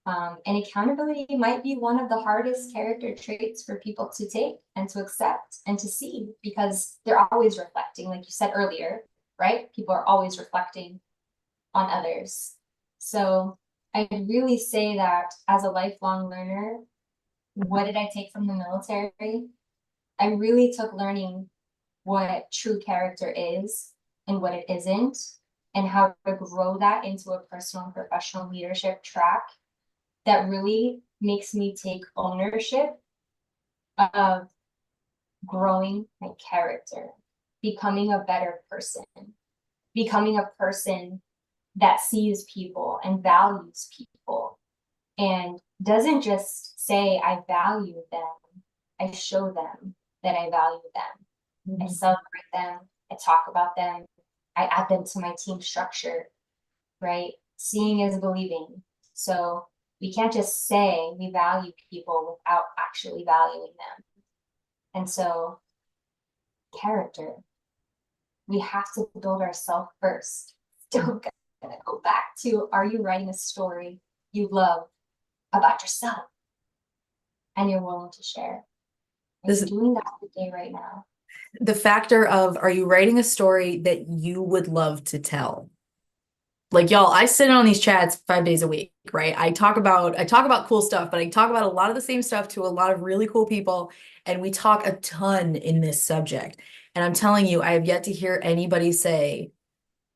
And accountability might be one of the hardest character traits for people to take and to accept and to see, because they're always reflecting, like you said earlier, right? People are always reflecting on others. So I really say that as a lifelong learner, what did I take from the military? I really took learning what true character is and what it isn't, and how to grow that into a personal and professional leadership track that really makes me take ownership of growing my character, becoming a better person, becoming a person that sees people and values people, and doesn't just say I value them, I show them that I value them. I celebrate them, I talk about them, I add them to my team structure, right? Seeing is believing. So we can't just say we value people without actually valuing them. And so character, we have to build ourselves first. Still gonna go back to, are you writing a story you love about yourself and you're willing to share? Are you doing that today right now? The factor of, are you writing a story that you would love to tell? Like, y'all, I sit on these chats 5 days a week, right? I talk about cool stuff, but I talk about a lot of the same stuff to a lot of really cool people, and we talk a ton in this subject. And I'm telling you, I have yet to hear anybody say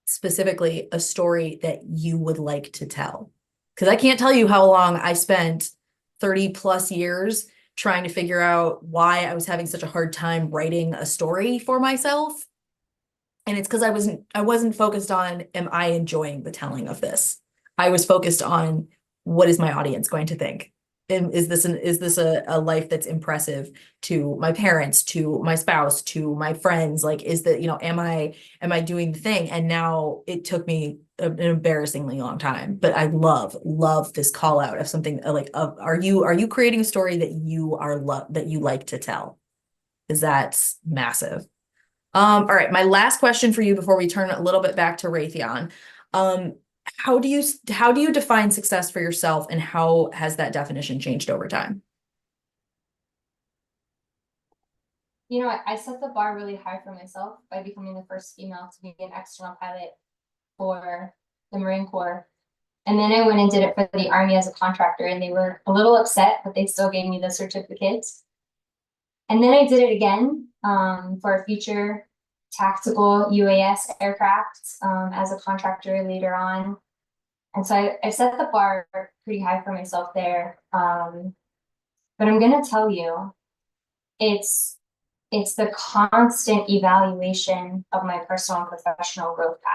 specifically a story that you would like to tell. Because I can't tell you how long I spent 30 plus years trying to figure out why I was having such a hard time writing a story for myself. And it's because I wasn't focused on, am I enjoying the telling of this? I was focused on, what is my audience going to think? And is this a life that's impressive to my parents, to my spouse, to my friends? Like, is that, am I doing the thing? And now it took me an embarrassingly long time, but I love this call out of something like, are you creating a story that you like to tell? Because that's massive. All right, my last question for you before we turn a little bit back to Raytheon. How do you define success for yourself, and how has that definition changed over time? I set the bar really high for myself by becoming the first female to be an external pilot for the Marine Corps. And then I went and did it for the Army as a contractor, and they were a little upset, but they still gave me the certificate. And then I did it again for a future tactical UAS aircraft as a contractor later on. And so I set the bar pretty high for myself there. But I'm going to tell you, it's the constant evaluation of my personal and professional growth path.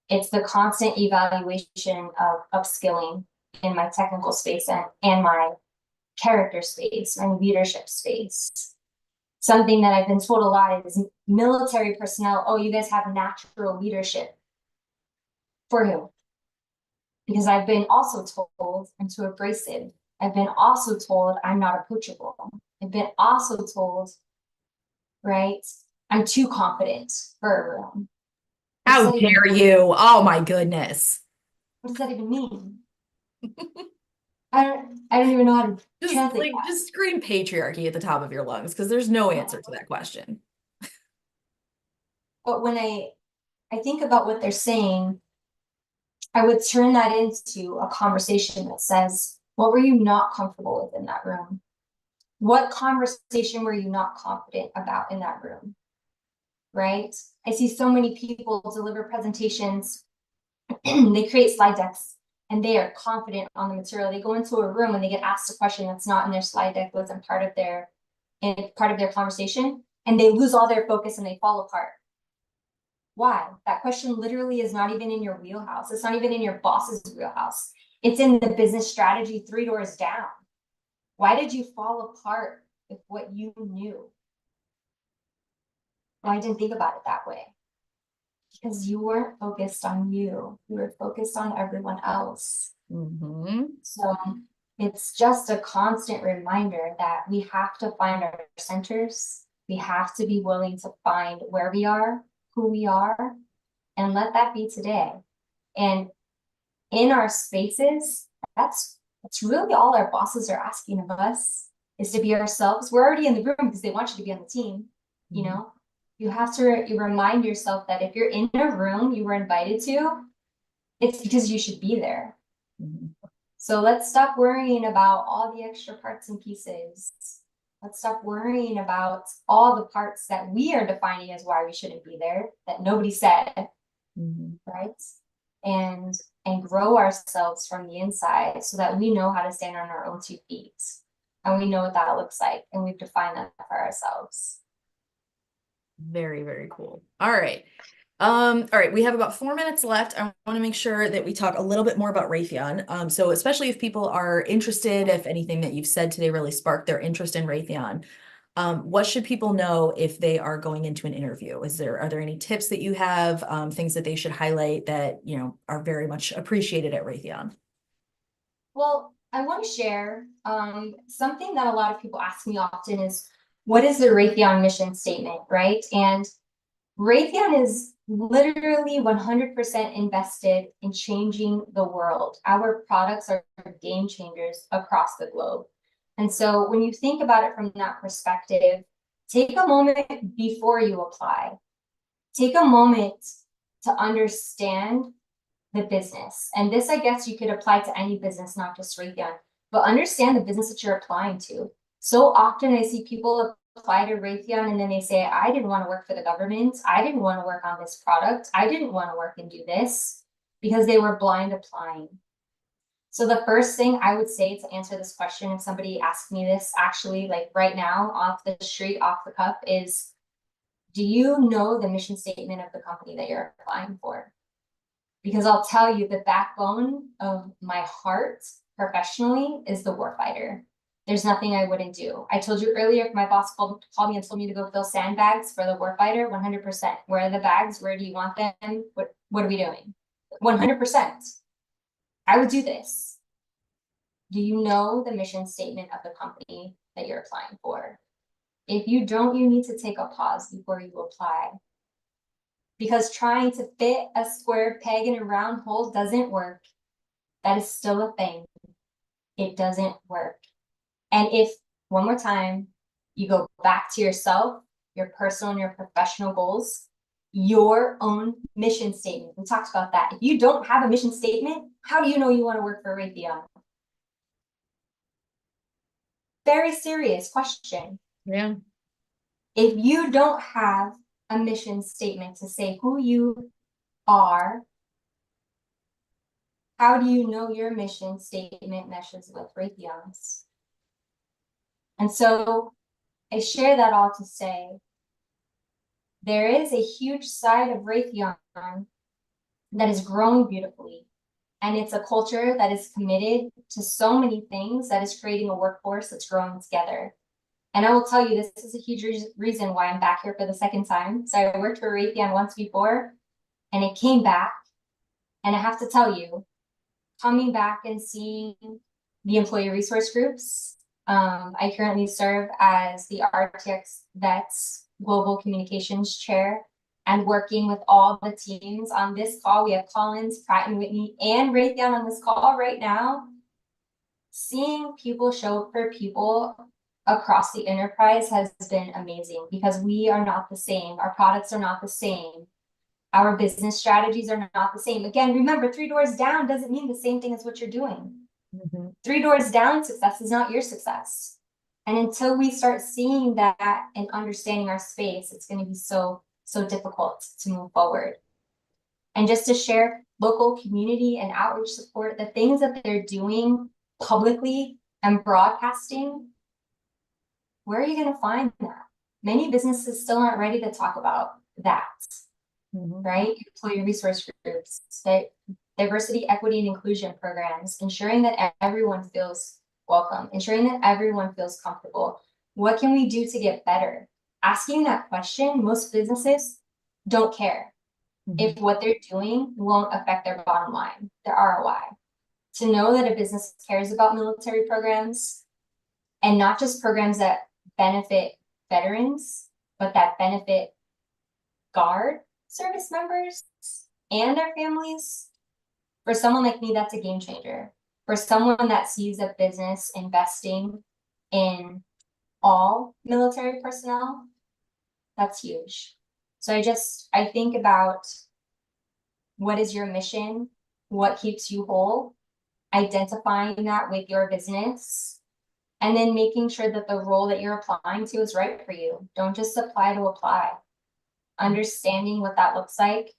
It's the constant evaluation of upskilling in my technical space and my character space, my leadership space. Something that I've been told a lot is military personnel, oh, you guys have natural leadership. For who? Because I've been also told I'm too abrasive. I've been also told I'm not approachable. I've been also told, right, I'm too confident for a room. How dare you? Oh my goodness. What does that even mean? I don't even know how to Just translate like that. just scream patriarchy at the top of your lungs because there's no answer to that question. But when I think about what they're saying, I would turn that into a conversation that says, what were you not comfortable with in that room? What conversation were you not confident about in that room? Right? I see so many people deliver presentations, they create slide decks, and they are confident on the material. They go into a room and they get asked a question that's not in their slide deck, wasn't part of their conversation, and they lose all their focus and they fall apart. Why? That question literally is not even in your wheelhouse. It's not even in your boss's wheelhouse. It's in the business strategy 3 doors down. Why did you fall apart with what you knew? Well, I didn't think about it that way. Because you weren't focused on you. You were focused on everyone else. Mm-hmm. So it's just a constant reminder that we have to find our centers. We have to be willing to find where we are, who we are, and let that be today. And in our spaces, that's really all our bosses are asking of us, is to be ourselves. We're already in the room because they want you to be on the team, you know? You have to remind yourself that if you're in a room you were invited to, it's because you should be there. So let's stop worrying about all the extra parts and pieces. Let's stop worrying about all the parts that we are defining as why we shouldn't be there, that nobody said, right? And grow ourselves from the inside so that we know how to stand on our own 2 feet. And we know what that looks like. And we've defined that for ourselves. Very, very cool. All right. All right, we have about 4 minutes left. I want to make sure that we talk a little bit more about Raytheon. So especially if people are interested, if anything that you've said today really sparked their interest in Raytheon, what should people know if they are going into an interview? Are there any tips that you have, things that they should highlight that, you know, are very much appreciated at Raytheon? Well, I want to share something that a lot of people ask me often is, what is the Raytheon mission statement, right? And Raytheon is literally 100% invested in changing the world. Our products are game changers across the globe. And so when you think about it from that perspective, take a moment before you apply. Take a moment to understand the business. And this, I guess, you could apply to any business, not just Raytheon, but understand the business that you're applying to. So often I see people apply to Raytheon and then they say, I didn't want to work for the government. I didn't want to work on this product. I didn't want to work and do this, because they were blind applying. So the first thing I would say to answer this question, if somebody asked me this actually like right now off the street, off the cuff, is, do you know the mission statement of the company that you're applying for? Because I'll tell you, the backbone of my heart professionally is the warfighter. There's nothing I wouldn't do. I told you earlier, if my boss called me and told me to go fill sandbags for the warfighter, 100%. Where are the bags? Where do you want them? What are we doing? 100%. I would do this. Do you know the mission statement of the company that you're applying for? If you don't, you need to take a pause before you apply. Because trying to fit a square peg in a round hole doesn't work. That is still a thing. It doesn't work. And if, one more time, you go back to yourself, your personal and your professional goals, your own mission statement. We talked about that. If you don't have a mission statement, how do you know you want to work for Raytheon? Very serious question. Yeah. If you don't have a mission statement to say who you are, how do you know your mission statement meshes with Raytheon's? And so I share that all to say, there is a huge side of Raytheon that is growing beautifully. And it's a culture that is committed to so many things, that is creating a workforce that's growing together. And I will tell you, this is a huge reason why I'm back here for the second time. So I worked for Raytheon once before, and it came back. And I have to tell you, coming back and seeing the employee resource groups, I currently serve as the RTX Vets Global Communications Chair, and working with all the teams on this call. We have Collins, Pratt & Whitney, and Raytheon on this call right now. seeing people show up for people across the enterprise has been amazing because we are not the same. Our products are not the same. Our business strategies are not the same. Again, remember, 3 doors down doesn't mean the same thing as what you're doing. 3 doors down success is not your success. And until we start seeing that and understanding our space, it's going to be so difficult to move forward. And just to share local community and outreach support, the things that they're doing publicly and broadcasting, where are you going to find that? Many businesses still aren't ready to talk about that, right? Employee resource groups, diversity, equity, and inclusion programs, ensuring that everyone feels welcome, ensuring that everyone feels comfortable. What can we do to get better? Asking that question, most businesses don't care if what they're doing won't affect their bottom line, their ROI. To know that a business cares about military programs, and not just programs that benefit veterans, but that benefit Guard service members and their families. For someone like me, that's a game changer. For someone that sees a business investing in all military personnel, that's huge. So I think about, what is your mission? What keeps you whole? Identifying that with your business, and then making sure that the role that you're applying to is right for you. Don't just apply to apply. Understanding what that looks like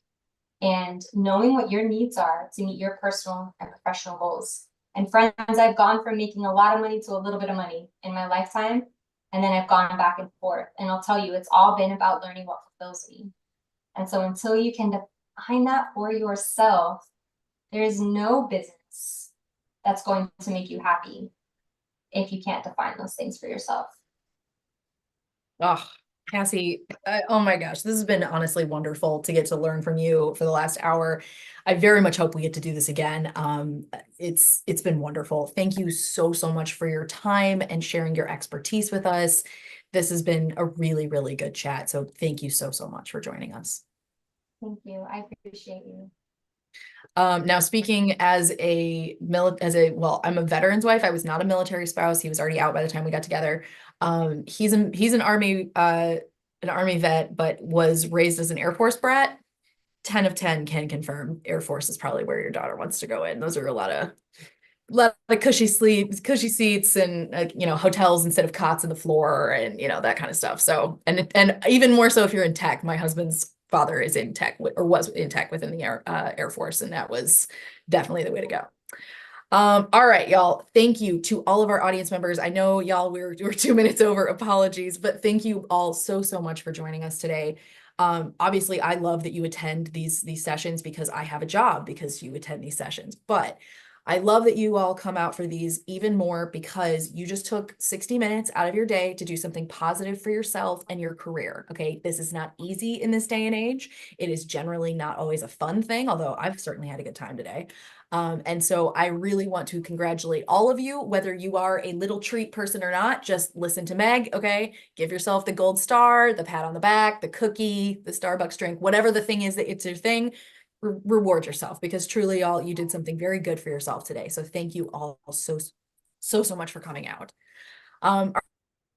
and knowing what your needs are to meet your personal and professional goals. And friends, I've gone from making a lot of money to a little bit of money in my lifetime. And then I've gone back and forth. And I'll tell you, it's all been about learning what fulfills me. And so until you can define that for yourself, there is no business that's going to make you happy if you can't define those things for yourself. Oh, Kassie, oh my gosh, this has been honestly wonderful to get to learn from you for the last hour. I very much hope we get to do this again. It's been wonderful. Thank you so much for your time and sharing your expertise with us. This has been a really, really good chat. So thank you so much for joining us. Thank you. I appreciate you. Now speaking as well, I'm a veteran's wife. I was not a military spouse. He was already out by the time we got together. He's an army vet, but was raised as an Air Force brat. 10 of 10 can confirm Air Force is probably where your daughter wants to go in. Those are a lot of cushy seats, and hotels instead of cots on the floor, and that kind of stuff. So, and even more so if you're in tech. My husband's father is in tech, or was in tech within the Air Force, and that was definitely the way to go. All right, y'all. Thank you to all of our audience members. I know y'all, we're 2 minutes over, apologies, but thank you all so much for joining us today. Obviously I love that you attend these sessions because I have a job because you attend these sessions, but I love that you all come out for these even more because you just took 60 minutes out of your day to do something positive for yourself and your career. Okay. This is not easy in this day and age. It is generally not always a fun thing, although I've certainly had a good time today. And so I really want to congratulate all of you, whether you are a little treat person or not. Just listen to Meg, okay? Give yourself the gold star, the pat on the back, the cookie, the Starbucks drink, whatever the thing is that it's your thing. Reward yourself, because truly, y'all, you did something very good for yourself today. So thank you all so much for coming out.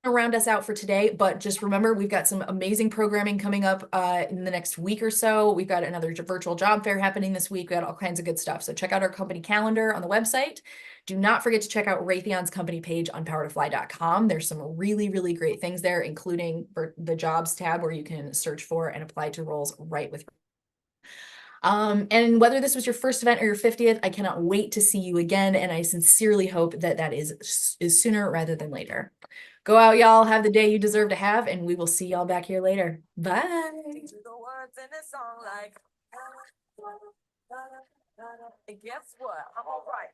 Round us out for today, but just remember, we've got some amazing programming coming up in the next week or so. We've got another virtual job fair happening this week. We got all kinds of good stuff. So check out our company calendar on the website. Do not forget to check out Raytheon's company page on powertofly.com. There's some really great things there, including the jobs tab where you can search for and apply to roles right with. And whether this was your first event or your 50th, I cannot wait to see you again. And I sincerely hope that is sooner rather than later. Go out, y'all. Have the day you deserve to have, and we will see y'all back here later. Bye. To the words in this song, like, guess what? I'm all right.